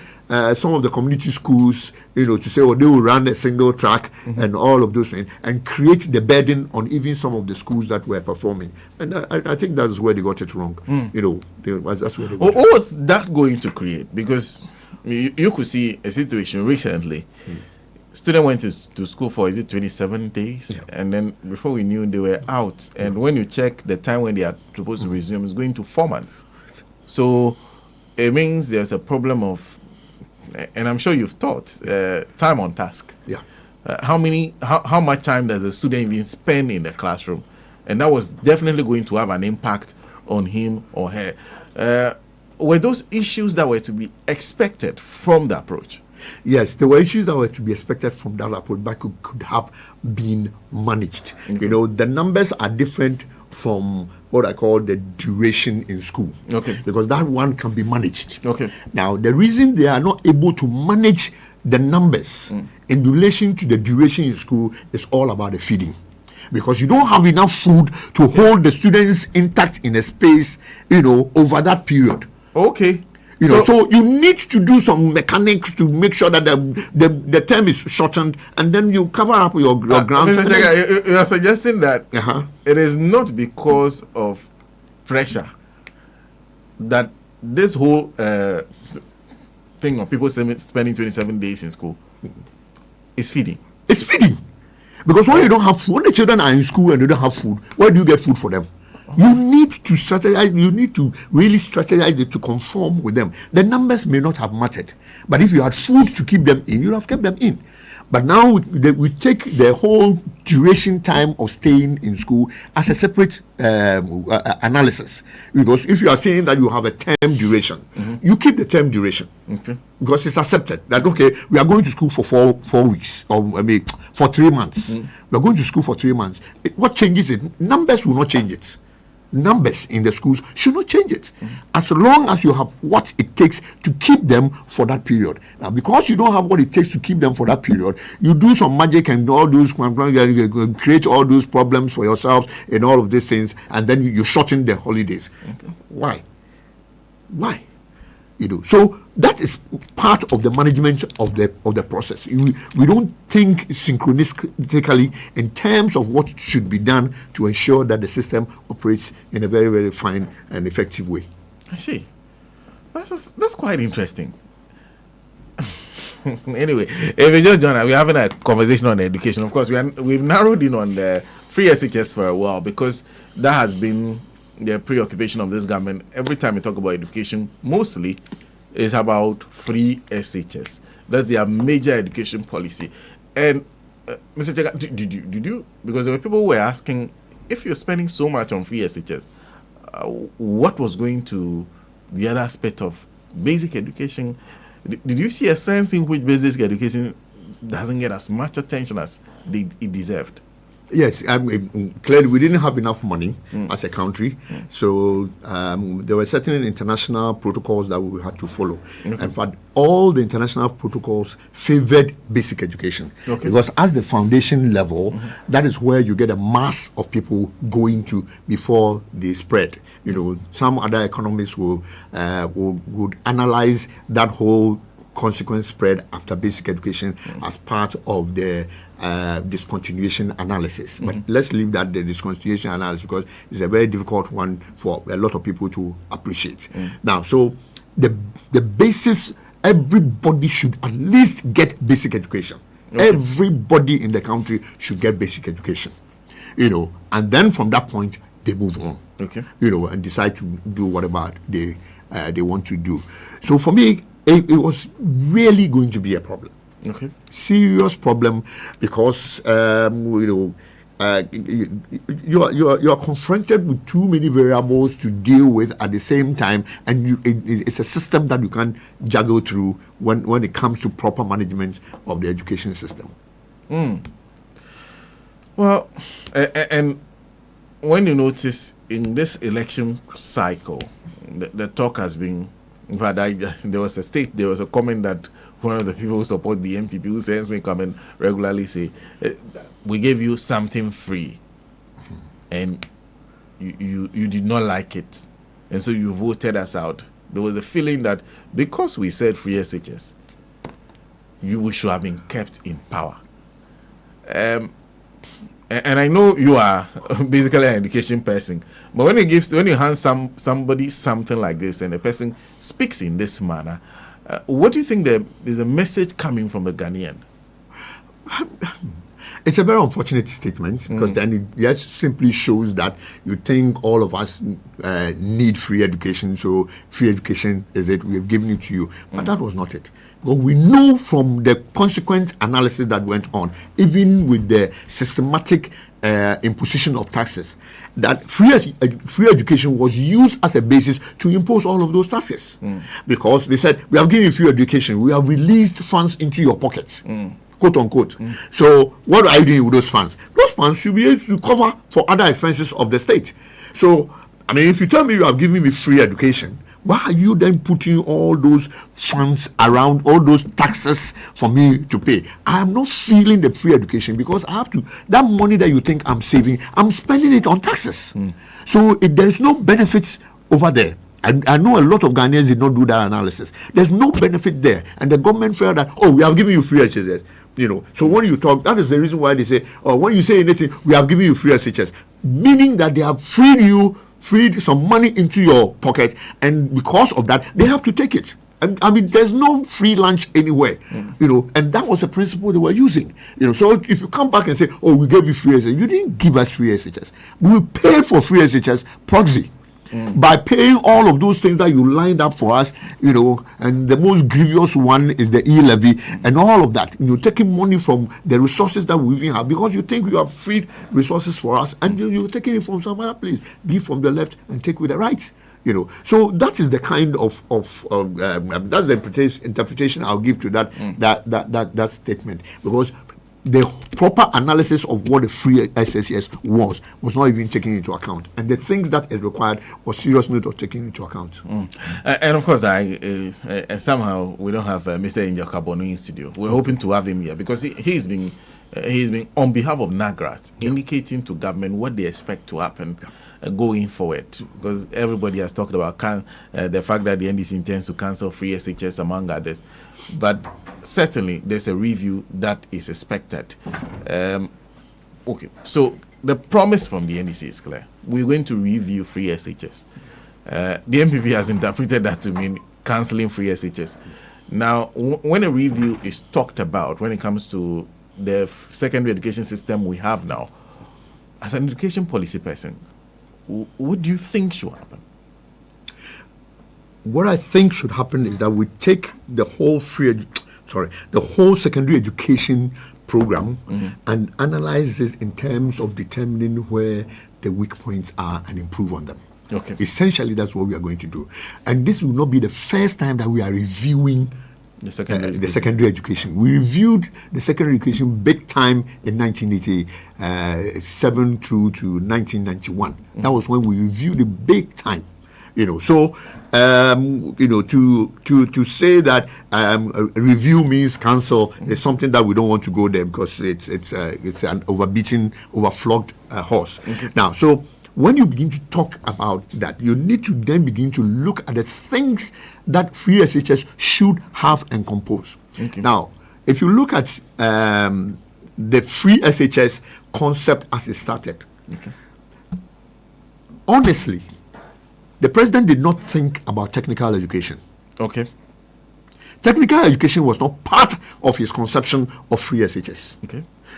some of the community schools, to say, they will run a single track and all of those things, and create the burden on even some of the schools that were performing. And I think that's where they got it wrong. That's where they got what was that going to create? Because you could see a situation recently. Students went to school for 27 days, and then before we knew, they were out. And when you check the time when they are supposed to resume, it's going to 4 months. So it means there's a problem of, and I'm sure you've taught, time on task. Yeah. How much time does a student even spend in the classroom? And that was definitely going to have an impact on him or her. Were those issues that were to be expected from the approach? Yes, there were issues that were to be expected from that approach, but could have been managed. The numbers are different from what I call the duration in school. Okay. Because that one can be managed. Okay. Now, the reason they are not able to manage the numbers in relation to the duration in school is all about the feeding. Because you don't have enough food to hold the students intact in a space, over that period. Okay. So you need to do some mechanics to make sure that the term is shortened, and then you cover up your ground. Mr. Tsegah, you are suggesting that it is not because of pressure that this whole thing of people spending 27 days in school is feeding. It's feeding. Because when you don't have food, when the children are in school and they don't have food, where do you get food for them? You need to strategize. You need to really strategize it to conform with them. The numbers may not have mattered, but if you had food to keep them in, you'd have kept them in. But now we take the whole duration time of staying in school as a separate analysis. Because if you are saying that you have a term duration, you keep the term duration. Okay. Because it's accepted that, we are going to school for four weeks, or for 3 months. We are going to school for 3 months. What changes it? Numbers will not change it. Numbers in the schools should not change it, as long as you have what it takes to keep them for that period. Now, because you don't have what it takes to keep them for that period, you do some magic and all those create all those problems for yourselves and all of these things, and then you shorten the holidays. Okay. Why? So that is part of the management of the process. We don't think synchronistically in terms of what should be done to ensure that the system operates in a very, very fine and effective way. I see. That's quite interesting. Anyway, if you just join us, we're having a conversation on education. Of course, we've narrowed in on the free SHS for a while, because that has been the preoccupation of this government. Every time we talk about education, mostly is about free SHS. That's their major education policy. And Mr. Tsegah, did you, because there were people who were asking, if you're spending so much on free SHS, what was going to the other aspect of basic education? Did you see a sense in which basic education doesn't get as much attention as it deserved? Yes, clearly we didn't have enough money as a country, so there were certain international protocols that we had to follow. In fact, all the international protocols favored basic education because as the foundation level, that is where you get a mass of people going to before they spread. You know, some other economists would analyze that whole consequence spread after basic education as part of the discontinuation analysis. But let's leave that the discontinuation analysis because it's a very difficult one for a lot of people to appreciate. Now, so the basis, everybody should at least get basic education. Everybody in the country should get basic education. You know, and then from that point they move on. You know, and decide to do whatever they want to do. So for me, it was really going to be a problem. Serious problem because you are confronted with too many variables to deal with at the same time, and it's a system that you can juggle through when it comes to proper management of the education system. Well, and when you notice in this election cycle, the talk has been. In fact, there was a comment that one of the people who support the MPP who sends me comment regularly say, we gave you something free and you did not like it. And so you voted us out. There was a feeling that because we said free SHS, we should have been kept in power. And I know you are basically an education person, but when you hand somebody something like this and a person speaks in this manner, what do you think is a message coming from the Ghanaian? It's a very unfortunate statement because then it just simply shows that you think all of us need free education, so free education is it, we have given it to you. But that was not it. But we know from the consequent analysis that went on, even with the systematic imposition of taxes, that free education was used as a basis to impose all of those taxes. Because they said, we have given you free education, we have released funds into your pocket. Quote unquote. So what are you doing with those funds? Those funds should be able to cover for other expenses of the state. So, I mean, if you tell me you have given me free education, why are you then putting all those funds around, all those taxes for me to pay? I am not feeling the free education because I have to, that money that you think I'm saving, I'm spending it on taxes. So there is no benefits over there. I know a lot of Ghanaians did not do that analysis. There's no benefit there. And the government felt that, we have given you free SHS. You know, so when you talk, that is the reason why they say, when you say anything, we have given you free SHS. Meaning that they have freed some money into your pocket, and because of that, they have to take it. And I mean, there's no free lunch anywhere, you know, and that was the principle they were using. You know, so if you come back and say, we gave you free SHS, you didn't give us free SHS. We paid for free SHS proxy. By paying all of those things that you lined up for us, you know, and the most grievous one is the e-levy and all of that. You're taking money from the resources that we even have because you think you have freed resources for us, and you're taking it from some other place. Give from the left and take with the right. You know, so that is the kind of that's the interpretation I'll give to that statement, because the proper analysis of what the free SHS was not even taken into account, and the things that it required was seriously not taken into account. And of course, somehow we don't have Mr. Inja Kabonu in studio. We're hoping to have him here because he's been on behalf of NAGRAT indicating to government what they expect to happen. Going forward, because everybody has talked about the fact that the NDC intends to cancel free SHS among others, but certainly there's a review that is expected. Okay, so the promise from the NDC is clear. We're going to review free SHS. The MPP has interpreted that to mean cancelling free SHS. Now, when a review is talked about, when it comes to the secondary education system we have now, as an education policy person, what do you think should happen? What I think should happen is that we take the whole secondary education program and analyze this in terms of determining where the weak points are and improve on them. Okay. Essentially, that's what we are going to do. And this will not be the first time that we are reviewing The secondary, the secondary education. We reviewed the secondary education big time in 1987 through to 1991. That was when we reviewed it big time. So to say that a review means cancel is something that we don't want to go there, because it's an overflogged horse. Now, so when you begin to talk about that, you need to then begin to look at the things that free SHS should have and compose. Now, if you look at the free SHS concept as it started, honestly, the president did not think about technical education. Technical education was not part of his conception of free SHS.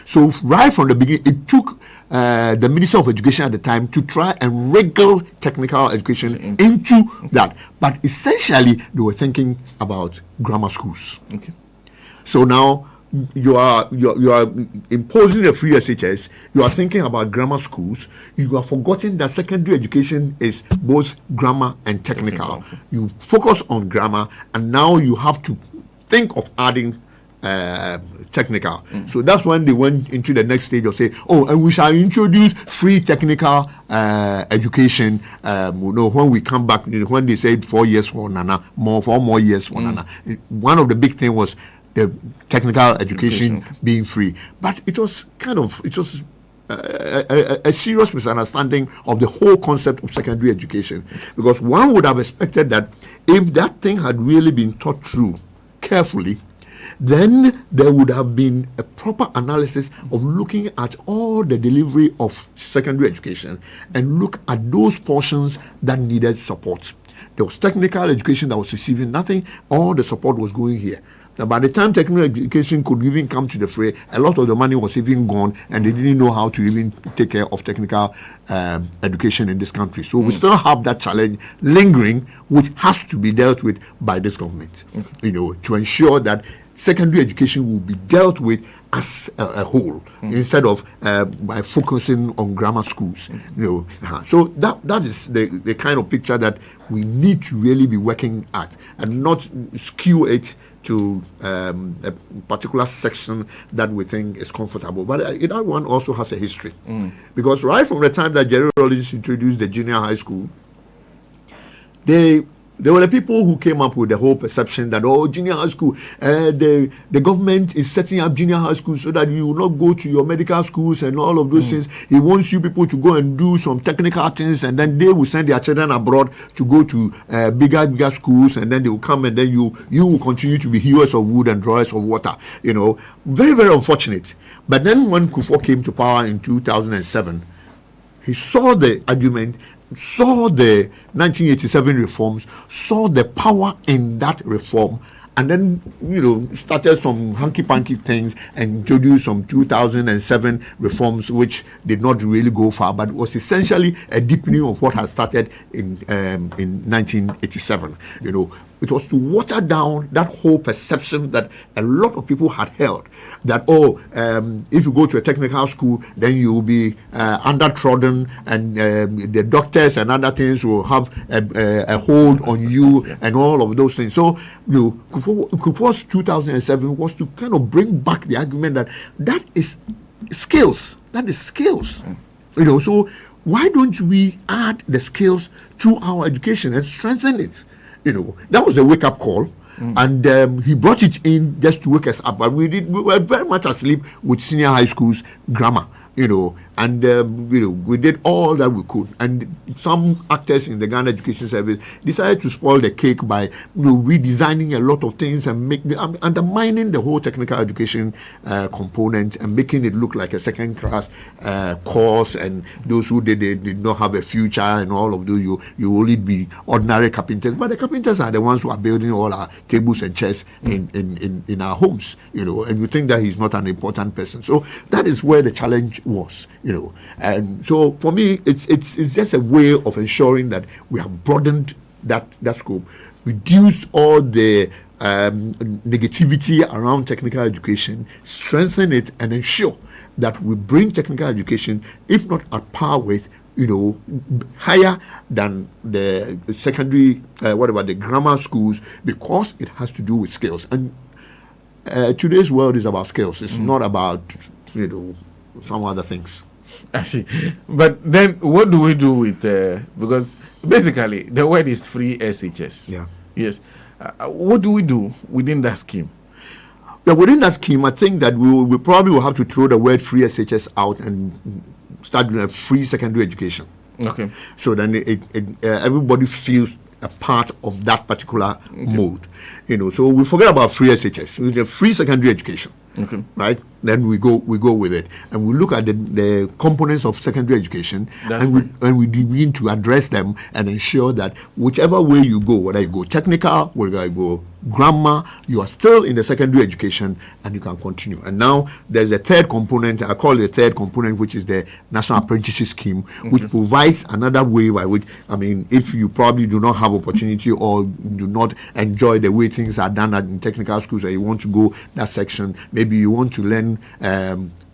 So right from the beginning, it took the Minister of Education at the time to try and wriggle technical education into that. But essentially, they were thinking about grammar schools. So now you are imposing a free SHS. You are thinking about grammar schools. You are forgetting that secondary education is both grammar and technical. You focus on grammar, and now you have to think of adding technical. So that's when they went into the next stage of saying, and we shall introduce free technical education. When we come back, when they said 4 years for Nana, 4 more years for Nana. One of the big thing was the technical education being free, but it was a serious misunderstanding of the whole concept of secondary education, because one would have expected that if that thing had really been thought through carefully, then there would have been a proper analysis of looking at all the delivery of secondary education and look at those portions that needed support. There was technical education that was receiving nothing, all the support was going here. Now, by the time technical education could even come to the fray, a lot of the money was even gone, and they didn't know how to even take care of technical education in this country. So we still have that challenge lingering, which has to be dealt with by this government, to ensure that secondary education will be dealt with as a whole, instead of by focusing on grammar schools. So that is the kind of picture that we need to really be working at, and not skew it to a particular section that we think is comfortable. But that one also has a history, because right from the time that Jerry Rawlings introduced the junior high school, there were the people who came up with the whole perception that, junior high school, the government is setting up junior high schools so that you will not go to your medical schools and all of those things. He wants you people to go and do some technical things, and then they will send their children abroad to go to bigger schools, and then they will come, and then you will continue to be hewers of wood and drawers of water. Very, very unfortunate. But then when Kufuor came to power in 2007, he saw the argument, saw the 1987 reforms, saw the power in that reform, and then started some hanky-panky things and introduced some 2007 reforms, which did not really go far, but was essentially a deepening of what had started in 1987. It was to water down that whole perception that a lot of people had held, that if you go to a technical school, then you will be undertrodden, and the doctors and other things will have a hold on you, and all of those things. So Kufuor's 2007 was to kind of bring back the argument that is skills. That is skills. So why don't we add the skills to our education and strengthen it? That was a wake-up call, and he brought it in just to wake us up. But we were very much asleep with senior high schools grammar, and we did all that we could. And some actors in the Ghana Education Service decided to spoil the cake by redesigning a lot of things and undermining the whole technical education component, and making it look like a second-class course, and those who did not have a future, and all of those, you only be ordinary carpenters. But the carpenters are the ones who are building all our tables and chairs in our homes, and you think that he's not an important person. So that is where the challenge was, and so for me, it's just a way of ensuring that we have broadened that scope, reduced all the negativity around technical education, strengthen it, and ensure that we bring technical education, if not at par with, higher than the secondary, the grammar schools, because it has to do with skills. And today's world is about skills. It's not about, some other things. I see. But then what do we do with, because basically the word is free SHS. Yeah. Yes. What do we do within that scheme? Yeah, within that scheme, I think that we probably will have to throw the word free SHS out and start doing a free secondary education. Okay. So then everybody feels a part of that particular mode. So we forget about free SHS. We get free secondary education. Okay. Right? Then we go with it, and we look at the components of secondary education, and we begin to address them and ensure that whichever way you go, whether you go technical, whether you go grammar, you are still in the secondary education and you can continue. And now there's a third component, I call it the third component, which is the National Apprenticeship Scheme, which provides another way by which, if you probably do not have opportunity or do not enjoy the way things are done in technical schools, and you want to go that section, maybe you want to learn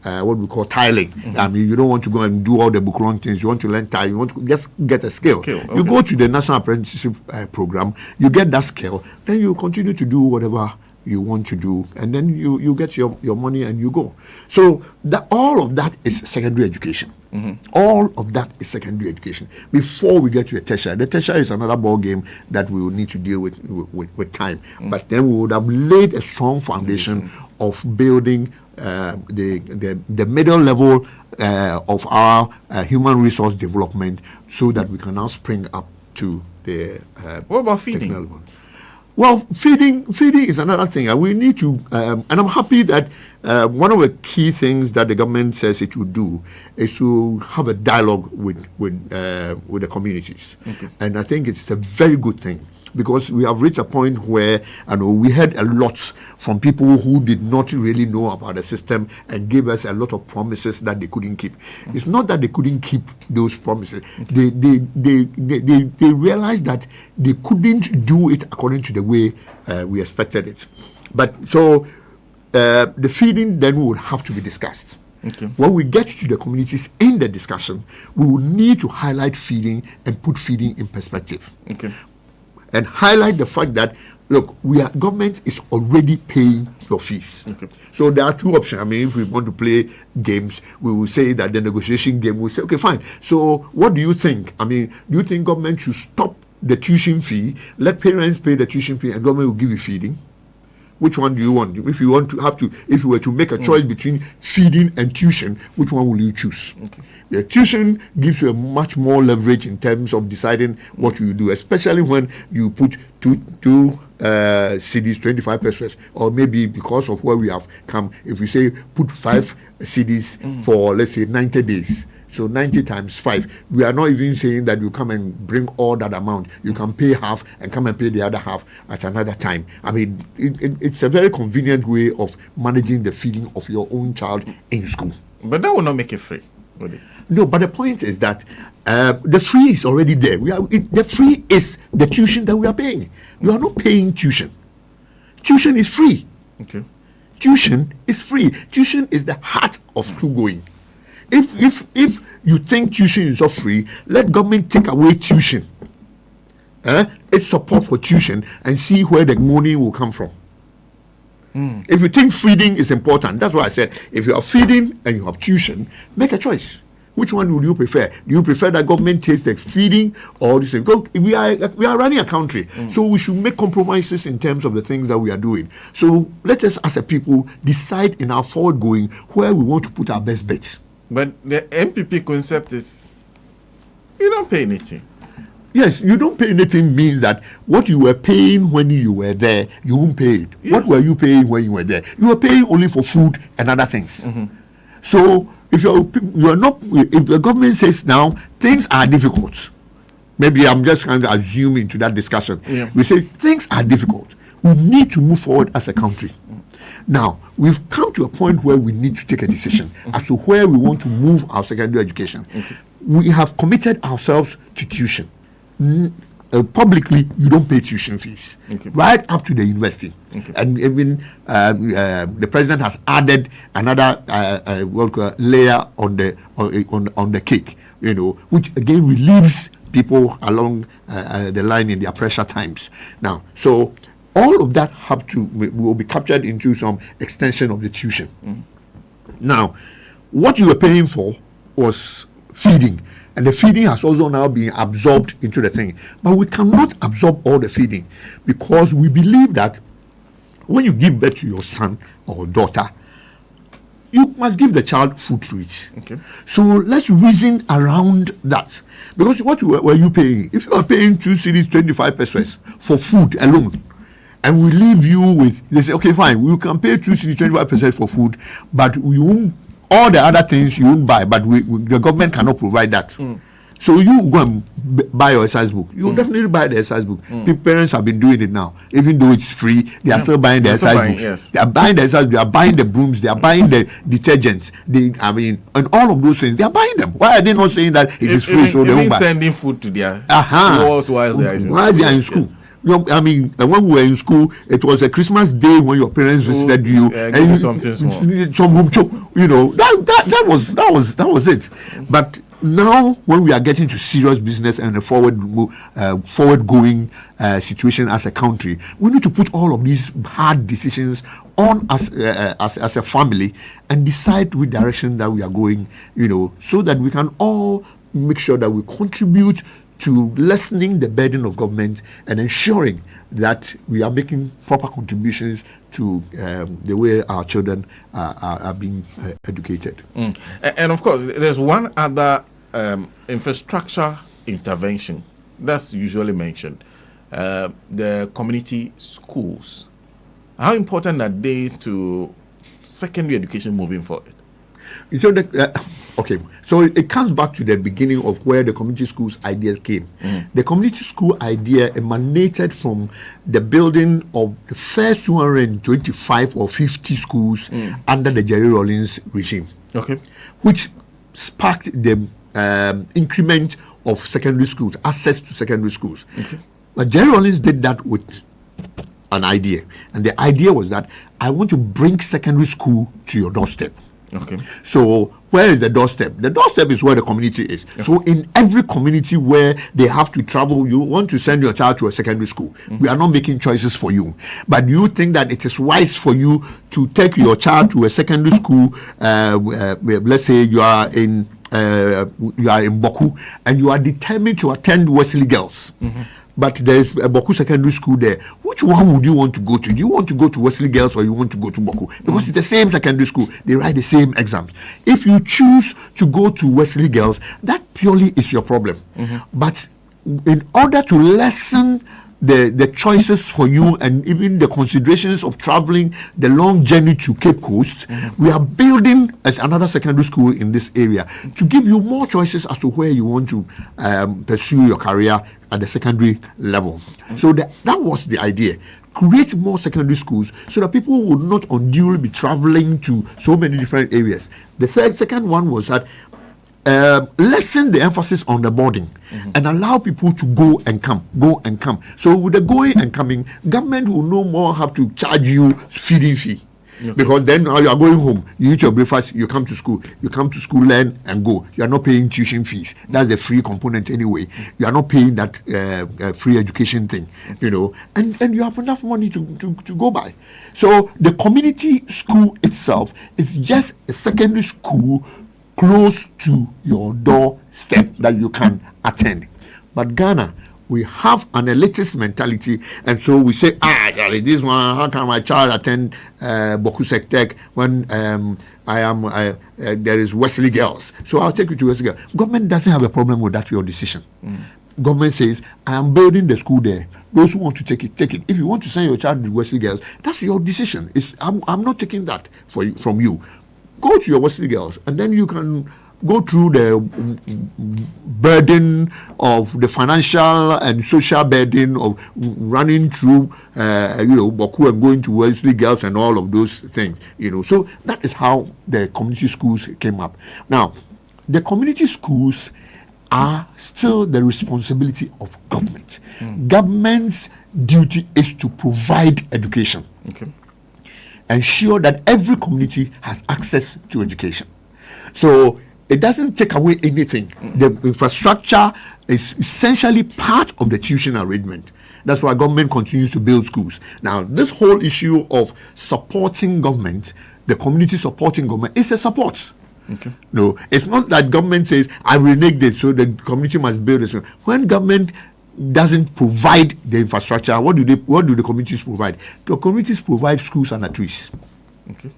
what we call tiling. You don't want to go and do all the book-long things. You want to learn tile. You want to just get a skill. Okay. You go to the National Apprenticeship Program, you get that skill, then you continue to do whatever you want to do, and then you get your money and you go. So all of that is secondary education. All of that is secondary education before we get to a tertiary. The tertiary is another ball game that we will need to deal with time. But then we would have laid a strong foundation of building the middle level of our human resource development, so that we can now spring up to the what about feeding? Well, feeding is another thing, and we need to. And I'm happy that one of the key things that the government says it will do is to have a dialogue with the communities, and I think it's a very good thing. Because we have reached a point where we heard a lot from people who did not really know about the system and gave us a lot of promises that they couldn't keep. It's not that they couldn't keep those promises. They realized that they couldn't do it according to the way we expected it. But so the feeding then would have to be discussed. When we get to the communities in the discussion, we will need to highlight feeding and put feeding in perspective. And highlight the fact that, look, government is already paying your fees. So there are two options. If we want to play games, we will say that the negotiation game will say, okay, fine. So what do you think? Do you think government should stop the tuition fee, let parents pay the tuition fee, and government will give you feeding? Which one do you want? If you were to make a choice between feeding and tuition, which one will you choose? The tuition gives you a much more leverage in terms of deciding what you do, especially when you put two CDs, 25 pesos, or maybe because of where we have come, if we say put 5 CDs for, let's say, 90 days. So 90 times 5. We are not even saying that you come and bring all that amount. You can pay half and come and pay the other half at another time. It's a very convenient way of managing the feeding of your own child in school. But that will not make it free, would it? No, but the point is that the free is already there. The free is the tuition that we are paying. You are not paying tuition. Tuition is free. Tuition is free. Tuition is the heart of school going. If you think tuition is not free, let government take away tuition, its support for tuition, and see where the money will come from. If you think feeding is important, that's why I said, if you are feeding and you have tuition, make a choice. Which one would you prefer? Do you prefer that government takes the feeding, or this? Because we are running a country, so we should make compromises in terms of the things that we are doing. So let us, as a people, decide in our forward going where we want to put our best bets. But the MPP concept is, you don't pay anything. Yes, you don't pay anything means that what you were paying when you were there, you won't pay it. Yes. What were you paying when you were there? You were paying only for food and other things. So if you're not, if the government says now things are difficult, maybe I'm just kind of assuming to that discussion. We say things are difficult. We need to move forward as a country. Now, we've come to a point where we need to take a decision as to where we want to move our secondary education. We have committed ourselves to tuition. publicly, you don't pay tuition fees, right up to the university. And even the president has added another layer on the cake, which again relieves people along the line in their pressure times. Now, so all of that will be captured into some extension of the tuition. Now, what you were paying for was feeding, and the feeding has also now been absorbed into the thing. But we cannot absorb all the feeding, because we believe that when you give birth to your son or daughter, you must give the child food to eat. So let's reason around that. Because what were you paying? If you are paying 2 cedis 25 pesos for food alone, and we leave you with, they say, okay, fine, you can pay 2 cedis 25% for food, but we won't, all the other things you won't buy, but the government cannot provide that. So you go and buy your exercise book. You definitely buy the exercise book. Parents have been doing it now. Even though it's free, they are still buying the exercise books. Yes. They are buying the exercise, they are buying the brooms, they are buying the detergents. And all of those things, they are buying them. Why are they not saying that it is free so they won't buy? Sending food to their walls while they are in school. When we were in school, it was a Christmas day when your parents visited you, and something small. That was it. But now, when we are getting to serious business and a forward-going situation as a country, we need to put all of these hard decisions on as a family and decide which direction that we are going. So that we can all make sure that we contribute to lessening the burden of government and ensuring that we are making proper contributions to the way our children are being educated. And of course, there's one other infrastructure intervention that's usually mentioned, the community schools. How important are they to secondary education moving forward? Okay, so it comes back to the beginning of where the community schools idea came. The community school idea emanated from the building of the first 225 or 50 schools under the Jerry Rawlings regime, which sparked the increment of secondary schools, access to secondary schools. But Jerry Rawlings did that with an idea, and the idea was that I want to bring secondary school to your doorstep. So where is the doorstep? The doorstep is where the community is. So in every community where they have to travel, you want to send your child to a secondary school. We are not making choices for you, but you think that it is wise for you to take your child to a secondary school. Let's say you are in Boku and you are determined to attend Wesley Girls. But there is a Boku secondary school there. Which one would you want to go to? Do you want to go to Wesley Girls or you want to go to Boku? Because it's the same secondary school. They write the same exams. If you choose to go to Wesley Girls, that purely is your problem. But in order to lessen the choices for you and even the considerations of traveling the long journey to Cape Coast, we are building another secondary school in this area to give you more choices as to where you want to pursue your career at the secondary level. So that was the idea. Create more secondary schools so that people would not unduly be traveling to so many different areas. The second one was that lessen the emphasis on the boarding and allow people to go and come. So with the going and coming, government will no more have to charge you feeding fee. Because then now you are going home, you eat your breakfast, you come to school, learn and go. You are not paying tuition fees. That's the free component anyway. You are not paying that free education thing, and you have enough money to go by. So the community school itself is just a secondary school close to your doorstep that you can attend. But Ghana, we have an elitist mentality, and so we say, this one, how can my child attend Boku Tech when there is Wesley Girls? So I'll take you to Wesley Girls. Government doesn't have a problem with that, your decision. Government says, I am building the school there. Those who want to take it, take it. If you want to send your child to Wesley Girls, that's your decision. I'm not taking that from you. Go to your Wesley Girls, and then you can go through the burden of the financial and social burden of running through, Boku and going to Wesley Girls and all of those things, So that is how the community schools came up. Now, the community schools are still the responsibility of government. Government's duty is to provide education. Okay. Ensure that every community has access to education. So it doesn't take away anything. The infrastructure is essentially part of the tuition arrangement. That's why government continues to build schools. Now, this whole issue of supporting government, the community supporting government, is a support. Okay. No, it's not that government says, I reneged it, so the community must build this. When government doesn't provide the infrastructure, what do the communities provide? The communities provide schools under trees. Okay.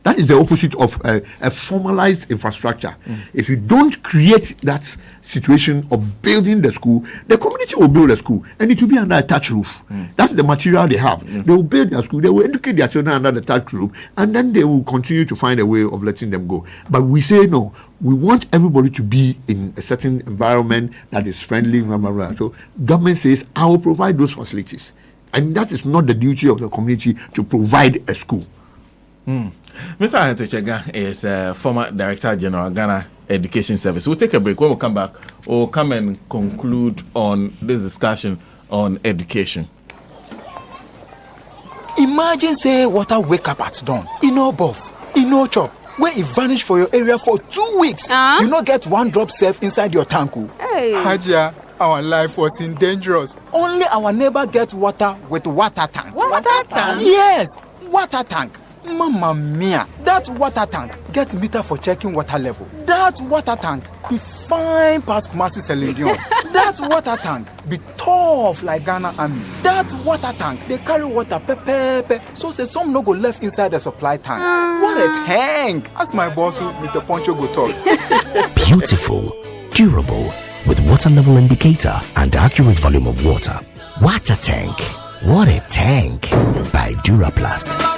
That is the opposite of a formalized infrastructure. If you don't create that situation of building the school, the community will build a school and it will be under a thatch roof. That's the material they have. They will build their school, they will educate their children under the thatch roof, and then they will continue to find a way of letting them go. But we say no, we want everybody to be in a certain environment that is friendly. Blah, blah, blah. So government says, I will provide those facilities. And that is not the duty of the community to provide a school. Mr. Aheto Tsegah is former Director General, Ghana Education Service. We'll take a break. When we come back, we'll come and conclude on this discussion on education. Imagine say water wake up at dawn. You know buff, you know chop. When it vanish for your area for 2 weeks, you not get one drop safe inside your tank. Hey. Hajia, our life was in dangerous. Only our neighbor get water with water tank. Water tank? Yes, water tank. Mamma mia, that water tank gets meter for checking water level. That water tank be fine past Kumasi Selendion. That water tank be tough like Ghana Army. That water tank, they carry water pepe. So say some no go left inside the supply tank. What a tank! As my boss, Mr. Poncho go talk. Beautiful, durable, with water level indicator and accurate volume of water. Water tank. What a tank! By Duraplast.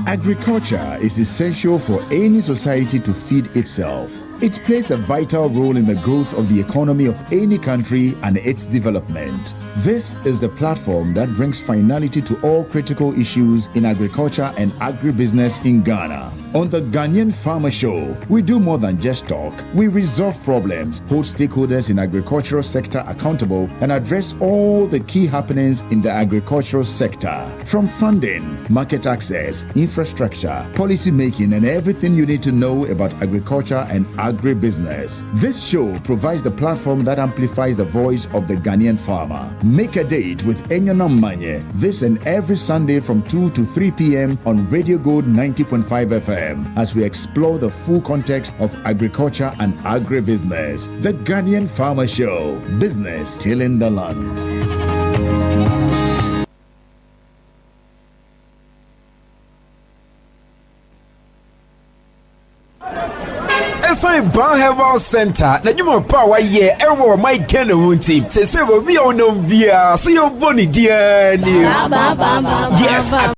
Agriculture is essential for any society to feed itself. It plays a vital role in the growth of the economy of any country and its development. This is the platform that brings finality to all critical issues in agriculture and agribusiness in Ghana. On the Ghanaian Farmer Show, we do more than just talk. We resolve problems, hold stakeholders in agricultural sector accountable, and address all the key happenings in the agricultural sector. From funding, market access, infrastructure, policy making, and everything you need to know about agriculture and agribusiness. This show provides the platform that amplifies the voice of the Ghanaian farmer. Make a date with Enyonom Manye this and every Sunday from 2 to 3 p.m. on Radio Gold 90.5 FM as we explore the full context of agriculture and agribusiness. The Ghanaian Farmer Show. Business still in the land. Ban Herbal Center, na juma power ye ewo my Ghana team. Say we be on via see your bonny dear. Yes, a